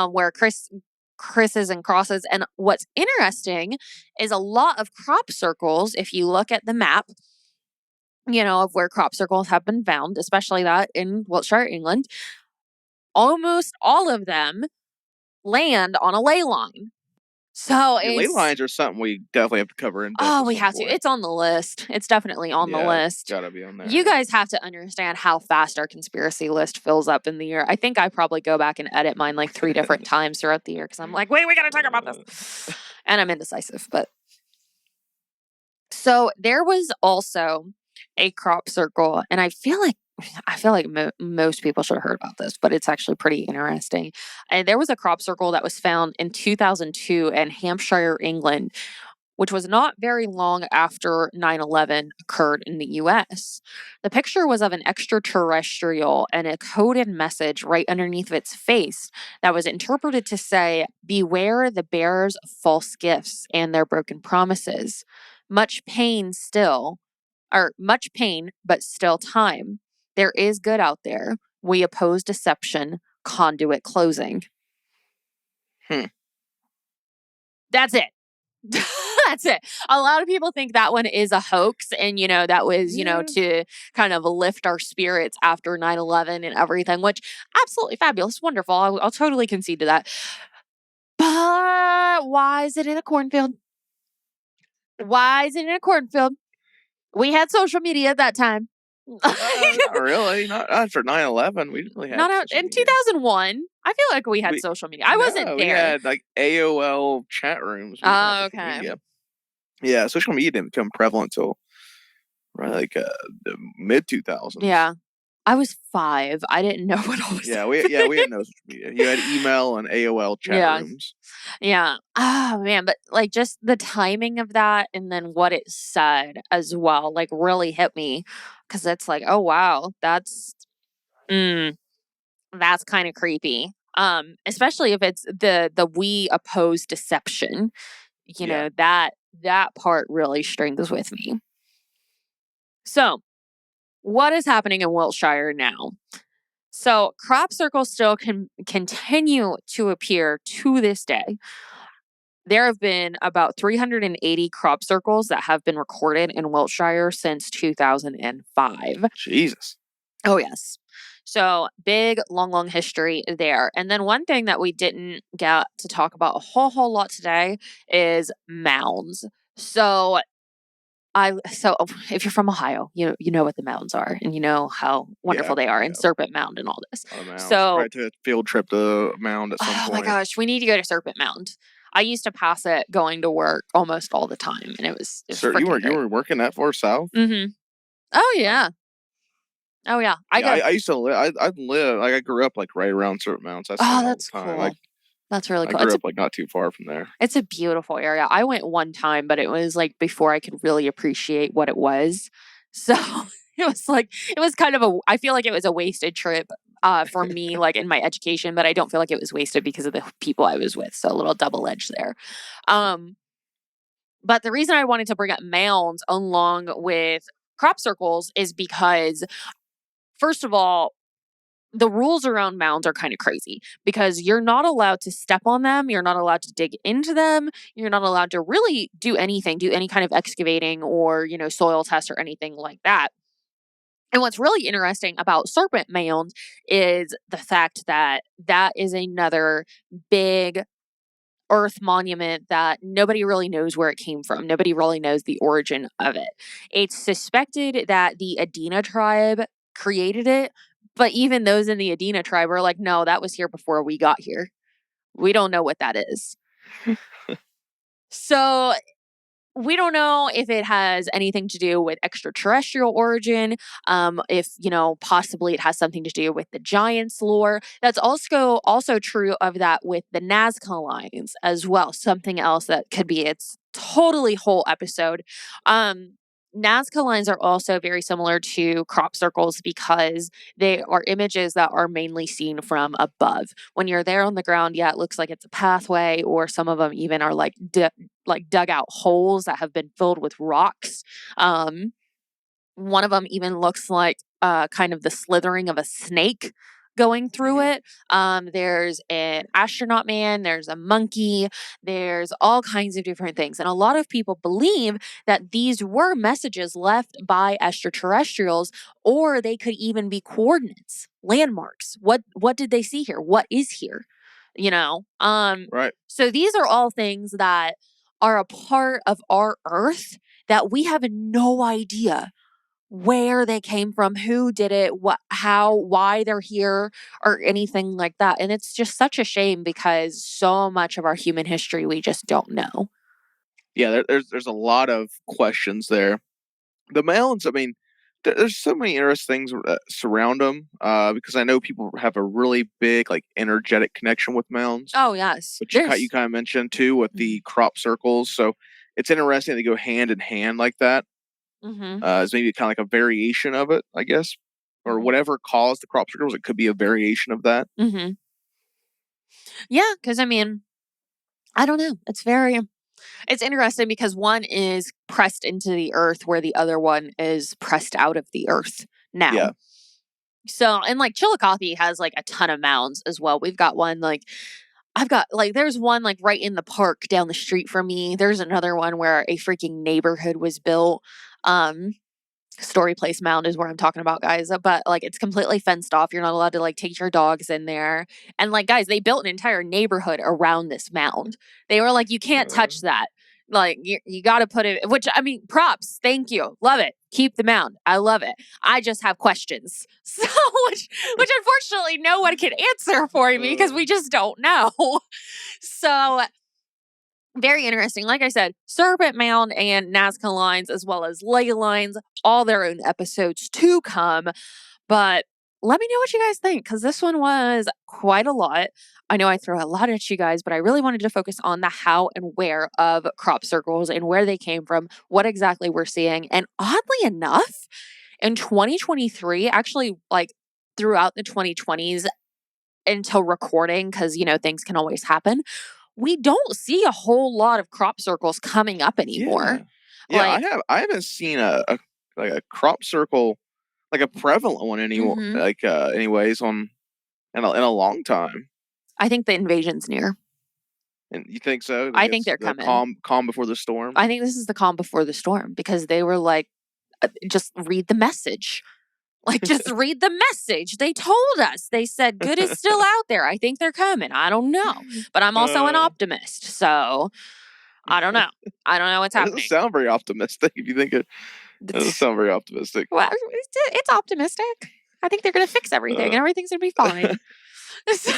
where Chris's and crosses. And what's interesting is a lot of crop circles, if you look at the map, of where crop circles have been found, especially that in Wiltshire, England, almost all of them land on a ley line. So Yeah, ley lines are something we definitely have to cover in depth. we have to. It's on the list. It's definitely on the list. Gotta be on there. You guys have to understand how fast our conspiracy list fills up in the year. I think I probably go back and edit mine like 3 different times throughout the year because I'm like, wait, we got to talk about this. And I'm indecisive. But so there was also a crop circle, and I feel like most people should have heard about this, but it's actually pretty interesting. And there was a crop circle that was found in 2002 in Hampshire, England, which was not very long after 9/11 occurred in the US. The picture was of an extraterrestrial and a coded message right underneath its face that was interpreted to say, "Beware the bearers of false gifts and their broken promises. Much pain, but still time. There is good out there. We oppose deception, conduit closing." That's it. That's it. A lot of people think that one is a hoax, and that was to kind of lift our spirits after 9/11 and everything, which absolutely fabulous, wonderful. I'll totally concede to that. But why is it in a cornfield? Why is it in a cornfield? We had social media at that time. Not really. Not after 9/11. We didn't really have Not in 2001. I feel like we had social media. I wasn't there. We had like AOL chat rooms. Oh, okay. Yeah, social media didn't become prevalent until like the mid 2000s. Yeah. I was 5. I didn't know what all was. We had no social media. You had email and AOL chat rooms. Yeah. Oh man, but like just the timing of that and then what it said as well, like really hit me, because it's like, oh wow, that's kind of creepy. Especially if it's the we oppose deception. That part really strings with me. So, what is happening in Wiltshire now? So, crop circles still can continue to appear to this day. There have been about 380 crop circles that have been recorded in Wiltshire since 2005. Jesus. Oh, yes. So, big, long history there. And then one thing that we didn't get to talk about a whole lot today is mounds. So if you're from Ohio, you know what the mounds are, and you know how wonderful they are, and Serpent Mound and all this. So right to a field trip to Mound at some point. Oh my gosh, we need to go to Serpent Mound. I used to pass it going to work almost all the time, and it was so you were working that far south? Mm-hmm. Oh yeah. I used to live. I grew up like right around Serpent Mound. So that's cool. That's really cool. I grew up like not too far from there. It's a beautiful area. I went one time, but it was like before I could really appreciate what it was. So it was kind of I feel like it was a wasted trip for me, like in my education, but I don't feel like it was wasted because of the people I was with. So a little double-edged there. But the reason I wanted to bring up mounds along with crop circles is because, first of all, the rules around mounds are kind of crazy because you're not allowed to step on them. You're not allowed to dig into them. You're not allowed to really do any kind of excavating or, soil test or anything like that. And what's really interesting about Serpent Mound is the fact that that is another big earth monument that nobody really knows where it came from. Nobody really knows the origin of it. It's suspected that the Adena tribe created it, but even those in the Adena tribe are like, no, that was here before we got here. We don't know what that is. So we don't know if it has anything to do with extraterrestrial origin, if, possibly it has something to do with the Giants lore. That's also true of that with the Nazca lines as well. Something else that could be its totally whole episode. Nazca lines are also very similar to crop circles because they are images that are mainly seen from above. When you're there on the ground, it looks like it's a pathway, or some of them even are like dug out holes that have been filled with rocks. One of them even looks like kind of the slithering of a snake. going through it. There's an astronaut man, there's a monkey, there's all kinds of different things. And a lot of people believe that these were messages left by extraterrestrials, or they could even be coordinates, landmarks. What did they see here? What is here? You know? Right. So these are all things that are a part of our Earth that we have no idea where they came from, who did it, what, how, why they're here, or anything like that. And it's just such a shame because so much of our human history we just don't know. Yeah, there's a lot of questions there. The mounds, I mean, there's so many interesting things that surround them. Because I know people have a really big like energetic connection with mounds. Oh yes, But you kind of mentioned too with the crop circles. So it's interesting they go hand in hand like that. It's maybe kind of like a variation of it, I guess, or whatever caused the crop circles. It could be a variation of that. Yeah, because I mean, I don't know. It's interesting because one is pressed into the earth where the other one is pressed out of the earth now. Yeah. So, and like Chillicothe has like a ton of mounds as well. We've got one like, I've got like, there's one like right in the park down the street from me. There's another one where a freaking neighborhood was built. Story Place Mound is where I'm talking about, guys. But like, it's completely fenced off. You're not allowed to like take your dogs in there. And like, guys, they built an entire neighborhood around this mound. They were like, you can't touch that. Like, you got to put it, which I mean, props. Thank you. Love it. Keep the mound. I love it. I just have questions. So, which unfortunately no one can answer for me because we just don't know. So, very interesting. Like I said, Serpent Mound and Nazca lines, as well as ley lines, all their own episodes to come. But let me know what you guys think, because this one was quite a lot. I know I threw a lot at you guys, but I really wanted to focus on the how and where of crop circles and where they came from, what exactly we're seeing. And oddly enough, in 2023, actually, like throughout the 2020s until recording, because, you know, things can always happen, we don't see a whole lot of crop circles coming up anymore. Yeah, Like, I haven't seen a crop circle, like a prevalent one anymore. Anyways, in a long time. I think the invasion's near. And you think so? I think they're coming. Calm before the storm. I think this is the calm before the storm, because they were like, just read the message. Like, just read the message. They told us. They said good is still out there. I think they're coming. I don't know. But I'm also an optimist. So I don't know. I don't know what's happening. It doesn't sound very optimistic if you think it. It doesn't sound very optimistic. Well, it's optimistic. I think they're going to fix everything and everything's going to be fine. So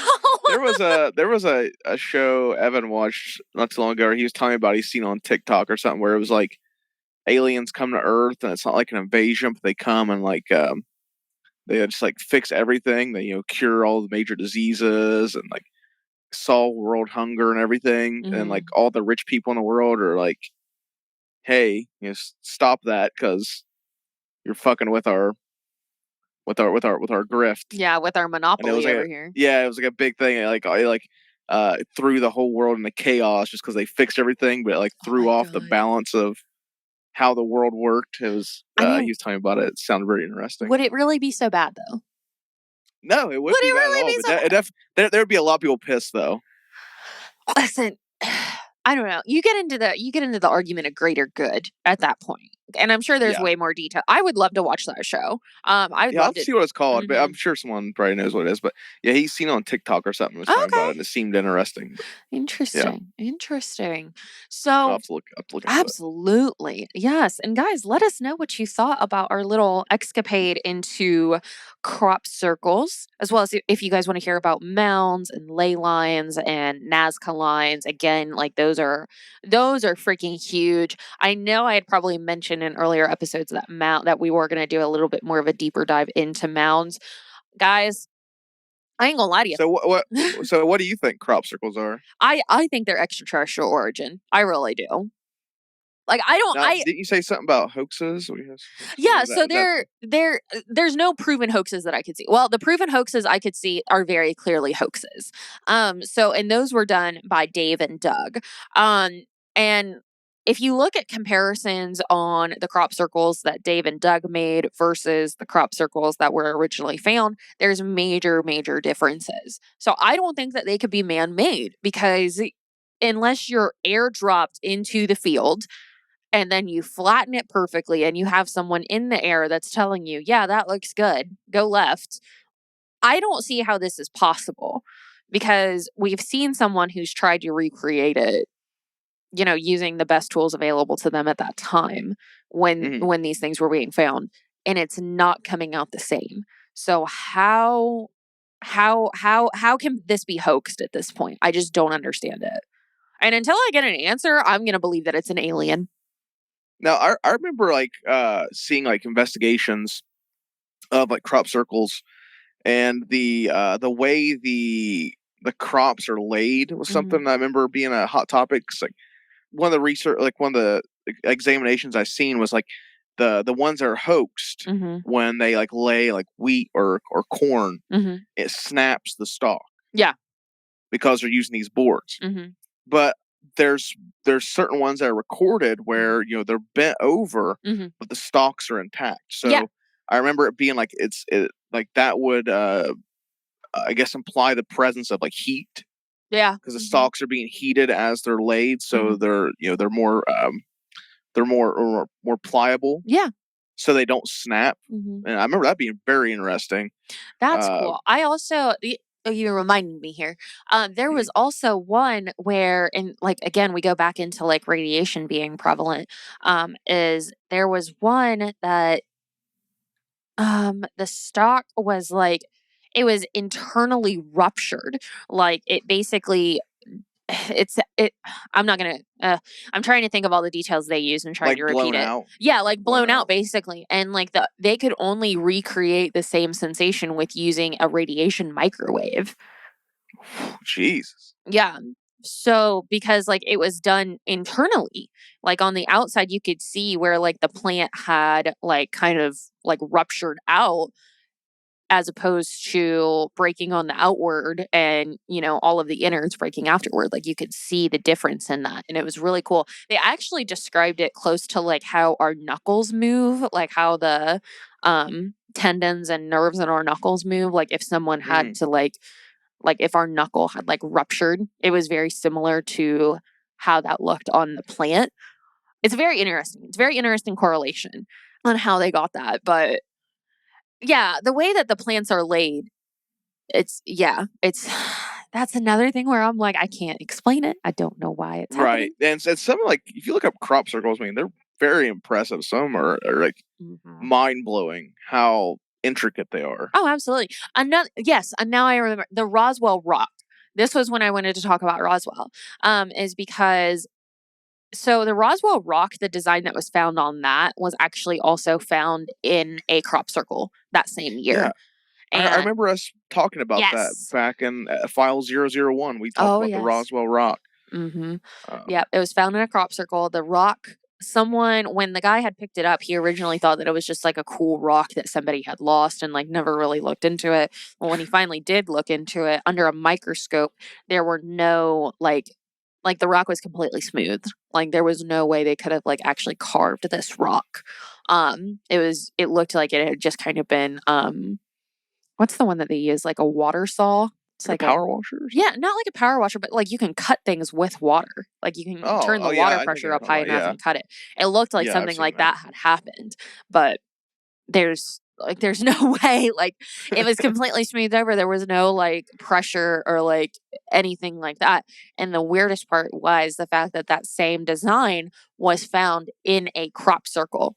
there was a show Evan watched not too long ago. Where he was telling me about he's seen on TikTok or something, where it was like aliens come to Earth and it's not like an invasion, but they come and like they just like fix everything. They, you know, cure all the major diseases and like solve world hunger and everything. And like all the rich people in the world are like, hey, you know, stop that because you're fucking with our grift. Yeah, with our monopoly over here. Yeah, it was like a big thing. Like threw the whole world into chaos just because they fixed everything, but it like threw off the balance of how the world worked. It was he was telling me about it. It sounded very interesting. Would it really be so bad though? No, it wouldn't be bad at all. But there would be a lot of people pissed though. Listen, I don't know. You get into the argument of greater good at that point. And I'm sure there's way more detail. I would love to watch that show. I'd love to see what it's called, but I'm sure someone probably knows what it is. But yeah, he's seen it on TikTok or something. Was talking about it, and it seemed interesting. Interesting. So I'll have to look absolutely, yes. And guys, let us know what you thought about our little escapade into crop circles, as well as if you guys want to hear about mounds and ley lines and Nazca lines. Again, like those are freaking huge. I know I had probably mentioned in earlier episodes that we were going to do a little bit more of a deeper dive into mounds. Guys, I ain't gonna lie to you. So what do you think crop circles are? I think they're extraterrestrial origin. I really do. Like, I don't. Now, didn't you say something about hoaxes? Yeah, so there's no proven hoaxes that I could see. Well, the proven hoaxes I could see are very clearly hoaxes. And those were done by Dave and Doug. And if you look at comparisons on the crop circles that Dave and Doug made versus the crop circles that were originally found, there's major, major differences. So I don't think that they could be man-made, because unless you're airdropped into the field and then you flatten it perfectly and you have someone in the air that's telling you, yeah, that looks good, go left, I don't see how this is possible, because we've seen someone who's tried to recreate it, using the best tools available to them at that time when these things were being found, and it's not coming out the same. So how can this be hoaxed at this point? I just don't understand it. And until I get an answer, I'm going to believe that it's an alien. Now, I remember seeing investigations of crop circles, and the way the crops are laid was something that I remember being a hot topic. 'Cause, one of the research, one of the examinations I seen was the ones that are hoaxed when they lay wheat or corn, it snaps the stalk. Yeah. Because they're using these boards. But there's certain ones that are recorded where they're bent over, but the stalks are intact. So I remember it being that would I guess imply the presence of heat. Yeah. Because the stalks are being heated as they're laid, so they're more pliable. Yeah. So they don't snap. And I remember that being very interesting. That's cool. I also you reminded me here. There was also one where, and again, we go back into radiation being prevalent. Is there was one that the stalk was it was internally ruptured. It basically, I'm not gonna I'm trying to think of all the details they use and trying to repeat it. Out. Yeah, blown out basically. And they could only recreate the same sensation with using a radiation microwave. Jesus. Yeah. So because it was done internally, on the outside you could see where the plant had kind of ruptured out, as opposed to breaking on the outward and, all of the innards breaking afterward. You could see the difference in that. And it was really cool. They actually described it close to how our knuckles move, how the tendons and nerves in our knuckles move. If someone had to if our knuckle had ruptured, it was very similar to how that looked on the plant. It's very interesting. It's very interesting correlation on how they got that. But yeah, the way that the plants are laid, it's that's another thing where I'm I can't explain it. I don't know why it's happening. And some if you look up crop circles, they're very impressive. Some are mind blowing how intricate they are. Oh, absolutely. And now I remember the Roswell rock. This was when I wanted to talk about Roswell. Is because so the Roswell rock, the design that was found on that was actually also found in a crop circle that same year. Yeah. And I remember us talking about that back in File 001. We talked about the Roswell rock. Yeah, it was found in a crop circle. The rock, when the guy had picked it up, he originally thought that it was just a cool rock that somebody had lost and never really looked into it. Well, when he finally did look into it under a microscope, there were no the rock was completely smooth. There was no way they could have actually carved this rock. It looked like it had just kind of been what's the one that they use? A water saw? It's a power washer? Yeah, not like a power washer, but you can cut things with water. You can turn the water pressure up high enough and cut it. It looked like something like that had happened. But there's no way. It was completely smoothed over. There was no pressure or anything like that. And the weirdest part was the fact that that same design was found in a crop circle,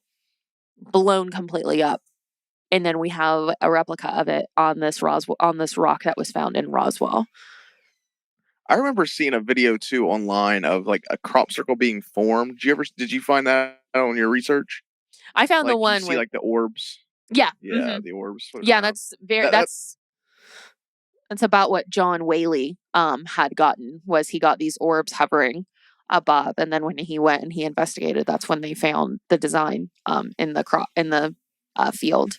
blown completely up. And then we have a replica of it on this rock that was found in Roswell. I remember seeing a video too online of a crop circle being formed. Did you find that on your research? I found the one you see the orbs. Yeah. Yeah, the orbs. Yeah, that's about what John Whaley had gotten. Was he got these orbs hovering above, and then when he went and he investigated, that's when they found the design in the field.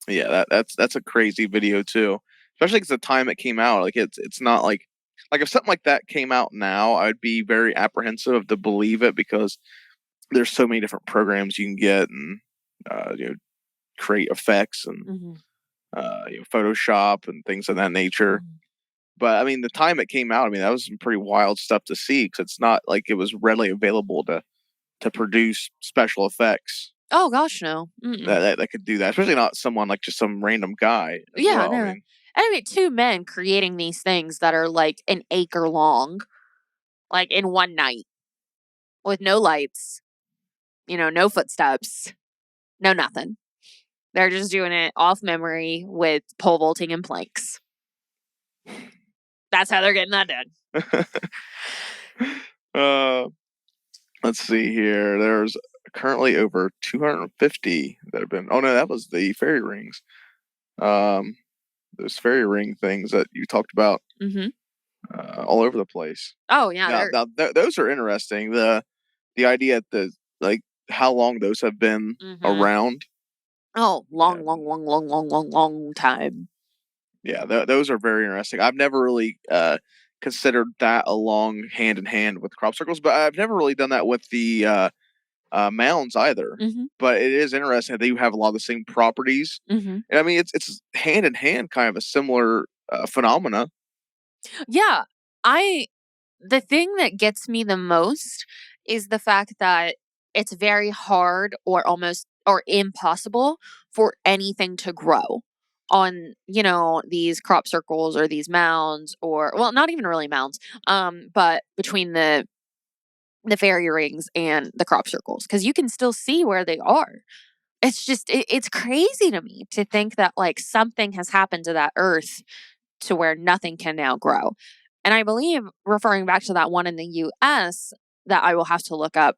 Yeah, that's a crazy video too, especially because the time it came out, it's not like if something like that came out now, I'd be very apprehensive to believe it because there's so many different programs you can get and create effects and Photoshop and things of that nature. But I mean, the time it came out, I mean, that was some pretty wild stuff to see because it's not like it was readily available to produce special effects. Oh gosh, no. That could do that, especially not someone like just some random guy. Yeah, well. no. I mean, two men creating these things that are like an acre long, like in one night, with no lights, no footsteps, no nothing. They're just doing it off memory with pole vaulting and planks. That's how they're getting that done. Let's see here. There's currently over 250 that have been. Oh no, that was the fairy rings. Those fairy ring things that you talked about. All over the place. Oh yeah. Now those are interesting. The idea that like how long those have been around. Oh, long time. Yeah, those are very interesting. I've never really considered that along hand in hand with crop circles, but I've never really done that with the mounds either. But it is interesting that they have a lot of the same properties. And I mean, it's hand in hand, kind of a similar phenomena. Yeah, the thing that gets me the most is the fact that it's very hard or impossible for anything to grow on, these crop circles or these mounds or, well, not even really mounds, but between the fairy rings and the crop circles, because you can still see where they are. It's just, it's crazy to me to think that like something has happened to that earth to where nothing can now grow. And I believe, referring back to that one in the US that I will have to look up,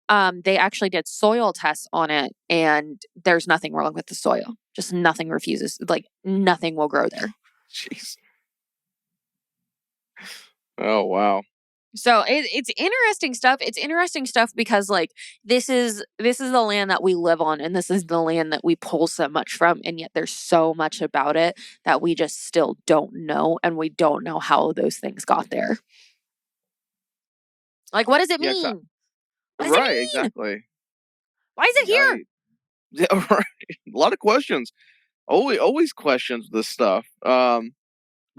they actually did soil tests on it and there's nothing wrong with the soil. Just nothing refuses, like nothing will grow there. Jeez. Oh, wow. So it's interesting stuff. It's interesting stuff because like this is the land that we live on and this is the land that we pull so much from, and yet there's so much about it that we just still don't know, and we don't know how those things got there. Like, what does it mean? What does it mean? Exactly. Why is it here? Yeah, right. A lot of questions. Always questions this stuff. But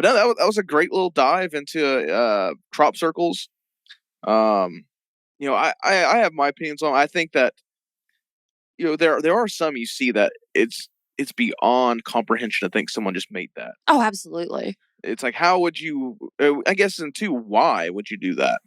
no, that was a great little dive into crop circles. I have my opinions on. I think that there are some you see that it's beyond comprehension to think someone just made that. Oh, absolutely. It's like, how would you? I guess, and two, why would you do that?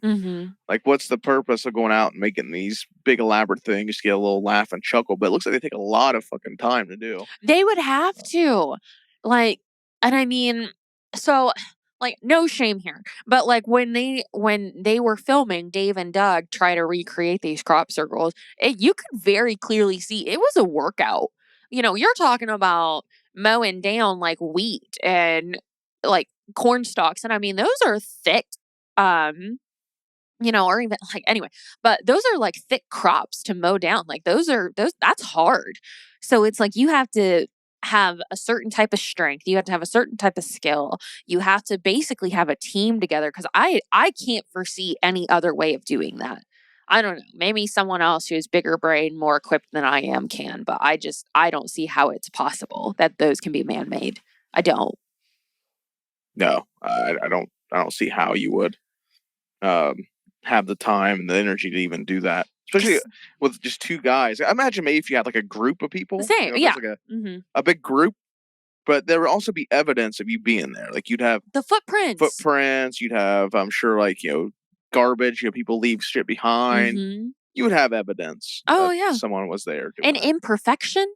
Like, what's the purpose of going out and making these big elaborate things just to get a little laugh and chuckle? But it looks like they take a lot of fucking time to do. They would have to, like, and I mean, so, like, no shame here, but like when they were filming, Dave and Doug try to recreate these crop circles, you could very clearly see it was a workout. You're talking about mowing down like wheat and like corn stalks, and I mean those are thick, or even like, anyway, but those are like thick crops to mow down. Like that's hard. So it's like you have to have a certain type of strength. You have to have a certain type of skill. You have to basically have a team together, because I can't foresee any other way of doing that. I don't know. Maybe someone else who's bigger brain, more equipped than I am can, but I don't see how it's possible that those can be man-made. I don't. No, I don't see how you would have the time and the energy to even do that, especially with just two guys. I imagine maybe if you had like a group of people, same, yeah, like a big group, but there would also be evidence of you being there. Like you'd have the footprints. You'd have, I'm sure, like garbage. People leave shit behind. You would have evidence. Oh yeah, someone was there. And imperfection.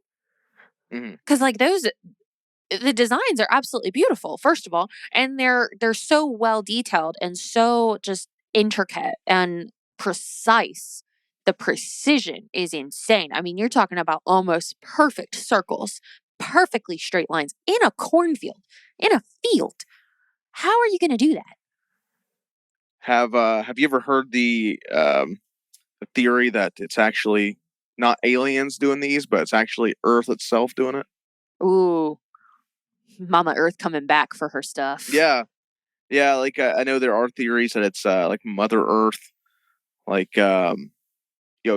Because like the designs are absolutely beautiful, first of all, and they're so well detailed and so just intricate and precise. The precision is insane. I mean, you're talking about almost perfect circles, perfectly straight lines in a cornfield, in a field. How are you going to do that? Have you ever heard the theory that it's actually not aliens doing these, but it's actually Earth itself doing it? Ooh. Mama Earth coming back for her stuff. Yeah. Yeah, like I know there are theories that it's like Mother Earth, like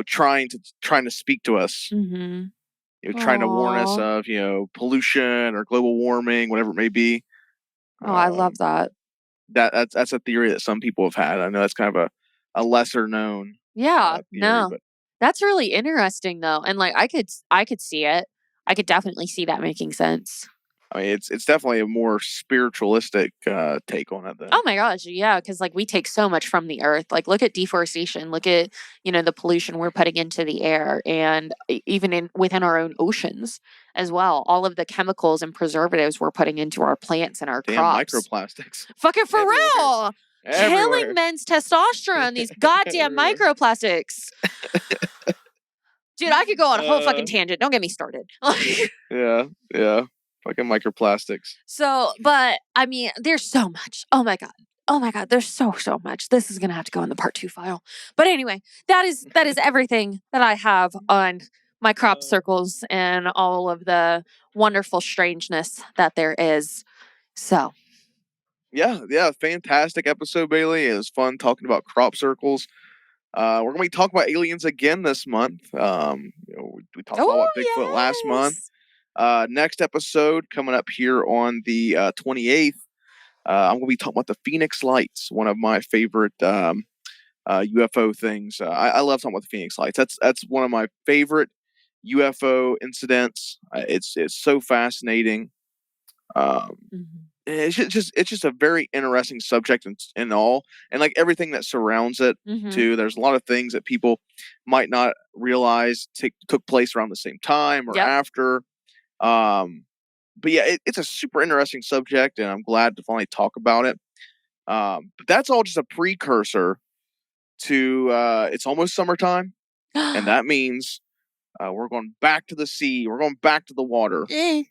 trying to speak to us, Mm-hmm. trying to warn us Aw. of pollution or global warming, whatever it may be. Oh, I love Um, that. that's a theory that some people have had. I know that's kind of a lesser known Yeah, theory, no. but That's really interesting though. And like I could see it. I could definitely see that making sense. I mean it's definitely a more spiritualistic take on it Oh then. my gosh, yeah, because like we take so much from the earth. Like look at deforestation, look at, the pollution we're putting into the air and even within our own oceans as well. All of the chemicals and preservatives we're putting into our plants and our Damn crops. microplastics Fucking for everywhere, real. Killing everywhere, men's testosterone, these goddamn everywhere. microplastics. Dude, I could go on a whole Uh, fucking tangent. Don't get me started. yeah, yeah, fucking microplastics. So, but I mean, there's so much. Oh my god. Oh my god, there's so much. This is gonna have to go in the part 2 file. But anyway, that is everything that I have on my crop circles and all of the wonderful strangeness that there is. So, Yeah, fantastic episode, Bailey. It was fun talking about crop circles. We're gonna be talking about aliens again this month. We talked about oh what Bigfoot last month. yes. Next episode coming up here on the 28th. I'm gonna be talking about the Phoenix Lights, one of my favorite UFO things. I love talking about the Phoenix Lights. That's one of my favorite UFO incidents. It's so fascinating. Um, Mhm. it's just a very interesting subject and all, and like everything that surrounds it Mhm. too. There's a lot of things that people might not realize took place around the same time or Yep. after. Um, but yeah, it's a super interesting subject, and I'm glad to finally talk about it. But that's all just a precursor to it's almost summertime, and that means we're going back to the sea. We're going back to the water Eh.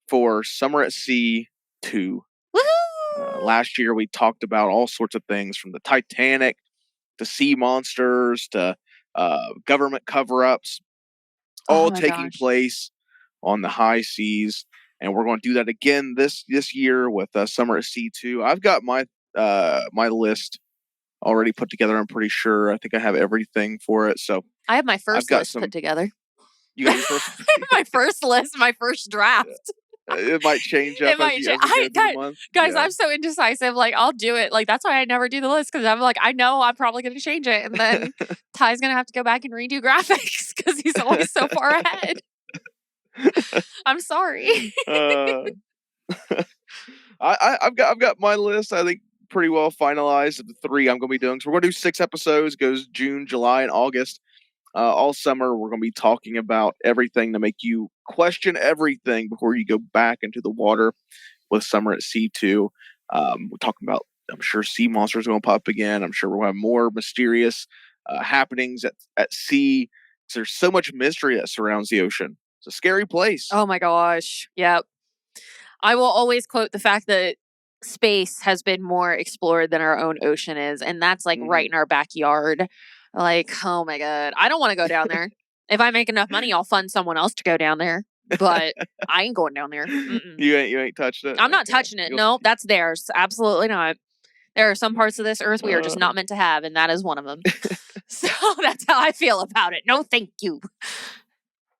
for Summer at Sea 2. Woohoo! Last year, we talked about all sorts of things from the Titanic to sea monsters to government cover ups, Oh all my taking gosh. place on the high seas. And we're going to do that again this year with Summer at Sea 2. I've got my list already put together. I'm pretty sure. I think I have everything for it. So I have my I've first got list put some. together. You got your first. My first list, my first draft. It might change It up as might you change. as we go through the month. Guys, Yeah. I'm so indecisive. Like, I'll do it. Like, that's why I never do the list because I'm like, I know I'm probably going to change it. And then Ty's going to have to go back and redo graphics because he's always so far ahead. I'm sorry. I've got my list. I think pretty well finalized of the 3 I'm going to be doing. So we're going to do 6 episodes. Goes June, July, and August. All summer we're going to be talking about everything to make you question everything before you go back into the water with Summer at Sea 2. We're talking about, I'm sure sea monsters are going to pop up again. I'm sure we'll have more mysterious happenings at sea. There's so much mystery that surrounds the ocean. It's a scary place. Oh my gosh. Yep. I will always quote the fact that space has been more explored than our own ocean is. And that's like right in our backyard. Like, oh my God. I don't want to go down there. If I make enough money, I'll fund someone else to go down there. But I ain't going down there. Mm-mm. You ain't touched it. I'm not Okay. touching it. No, that's theirs. Absolutely not. There are some parts of this earth we are just not meant to have, and that is one of them. So that's how I feel about it. No, thank you.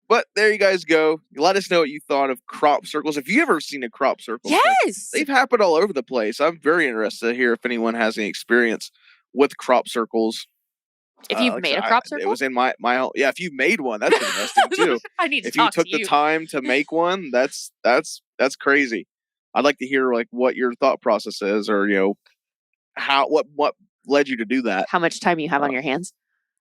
But there you guys go. Let us know what you thought of crop circles. If you ever seen a crop circle, Yes. they've happened all over the place. I'm very interested to hear if anyone has any experience with crop circles. If you've Like I made said, a crop it circle, was in my yeah. If you made one, that's interesting too. I need to If you talk took to the you. time to make one, that's crazy. I'd like to hear like what your thought process is, or how what led you to do that. How much time you have on your hands?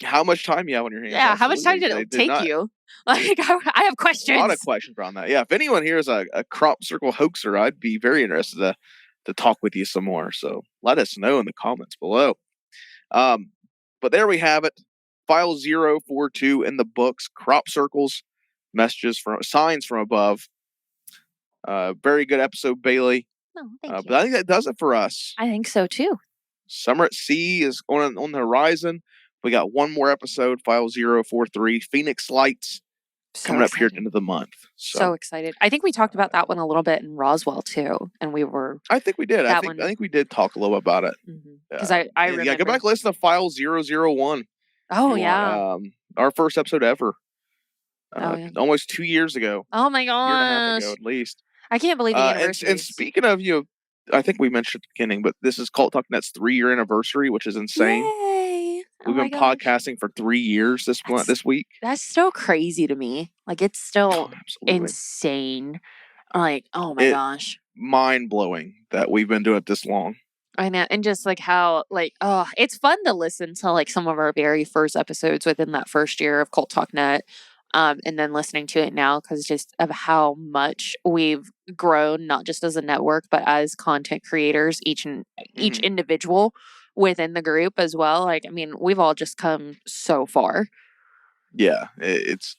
How much time you have on your hands? Yeah, how much time Absolutely. did it take you? Like, I have questions. A lot of questions around that. Yeah, if anyone here is a crop circle hoaxer, I'd be very interested to talk with you some more. So let us know in the comments below. But there we have it. File 042 in the books. Crop circles, messages from signs from above. Very good episode, Bailey. No, thank you. But I think that does it for us. I think so too. Summer at Sea is on the horizon. We got one more episode, File 043, Phoenix Lights. coming up here at the end of the month. So excited. I think we talked about that one a little bit in Roswell too, and we were. I think we did. I think we did talk a little about it. Because I remember. Yeah, go back and listen to File 001. Oh yeah. Our first episode ever. Almost 2 years ago. Oh my gosh. A year and a half ago, at least. I can't believe the anniversary. And speaking of, I think we mentioned at the beginning, but this is Cult Talk Net's 3-year anniversary, which is insane. Yay. We've been podcasting for 3 years this week. That's so crazy to me. Like, it's still insane. Like, oh my gosh. Mind blowing that we've been doing it this long. I know. And just like how, like, it's fun to listen to like some of our very first episodes within that first year of Cult Talk Net. And then listening to it now because just of how much we've grown, not just as a network, but as content creators, each individual within the group as well. Like, I mean, we've all just come so far. Yeah, it's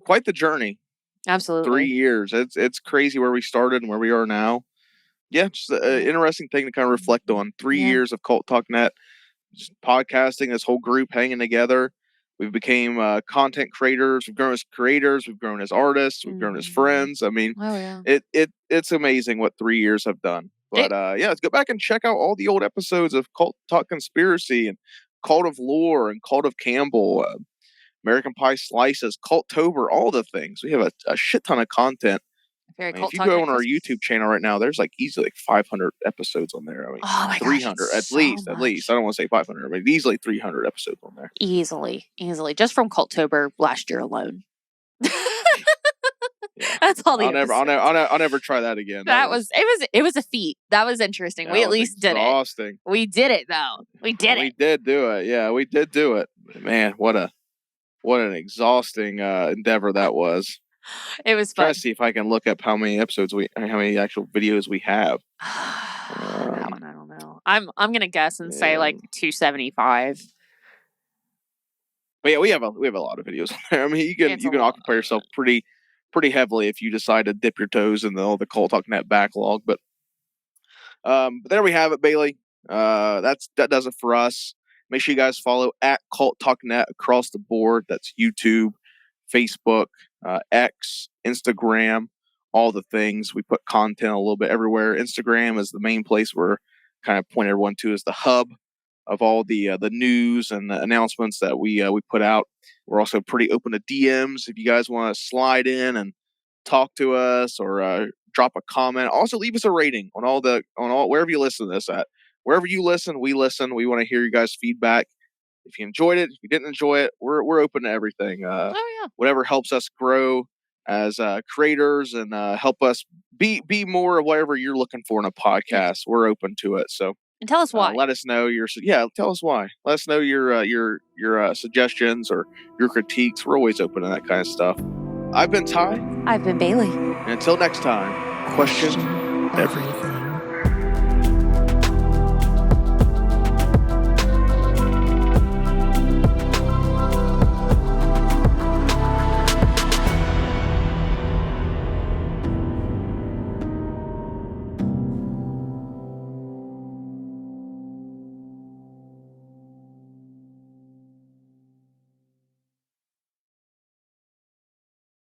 quite the journey. Absolutely. 3 years. It's crazy where we started and where we are now. Yeah, just an interesting thing to kind of reflect on. 3 years of Cult Talk Net, just podcasting, this whole group hanging together. We've became content creators. We've grown as creators. We've grown as artists. We've grown as friends. I mean, it's amazing what 3 years have done. But let's go back and check out all the old episodes of Cult Talk Conspiracy and Cult of Lore and Cult of Campbell, American Pie Slices, Cultober, all the things. We have a shit ton of content. If you go on our YouTube channel right now, there's like easily 500 episodes on there. I mean, 300 at least. I don't want to say 500, but easily 300 episodes on there. Easily, just from Cultober last year alone. That's all. I'll never try that again. It was a feat. That was interesting. We at least did it. We did it though. We did do it. Yeah, we did do it. Man, what an exhausting endeavor that was. It was fun. Try to see if I can look up how many actual videos we have. That one I don't know. I'm gonna guess and say like 275. But yeah, we have a lot of videos on there. I mean, you can occupy yourself pretty heavily if you decide to dip your toes in all the Cult Talk Net backlog. But there we have it, Bailey. That does it for us. Make sure you guys follow at Cult Talk Net across the board. That's YouTube, Facebook, X, Instagram, all the things. We put content a little bit everywhere. Instagram is the main place we're kind of point everyone to as the hub of all the news and the announcements that we put out. We're also pretty open to DMs if you guys want to slide in and talk to us or drop a comment. Also, leave us a rating on all wherever you listen to this at. Wherever you listen, we listen. We want to hear you guys' feedback. If you enjoyed it, if you didn't enjoy it, we're open to everything. Whatever helps us grow as creators and help us be more of whatever you're looking for in a podcast. We're open to it. So and tell us why. Let us know tell us why. Let us know your suggestions or your critiques. We're always open to that kind of stuff. I've been Ty. I've been Bailey. And until next time, question everything.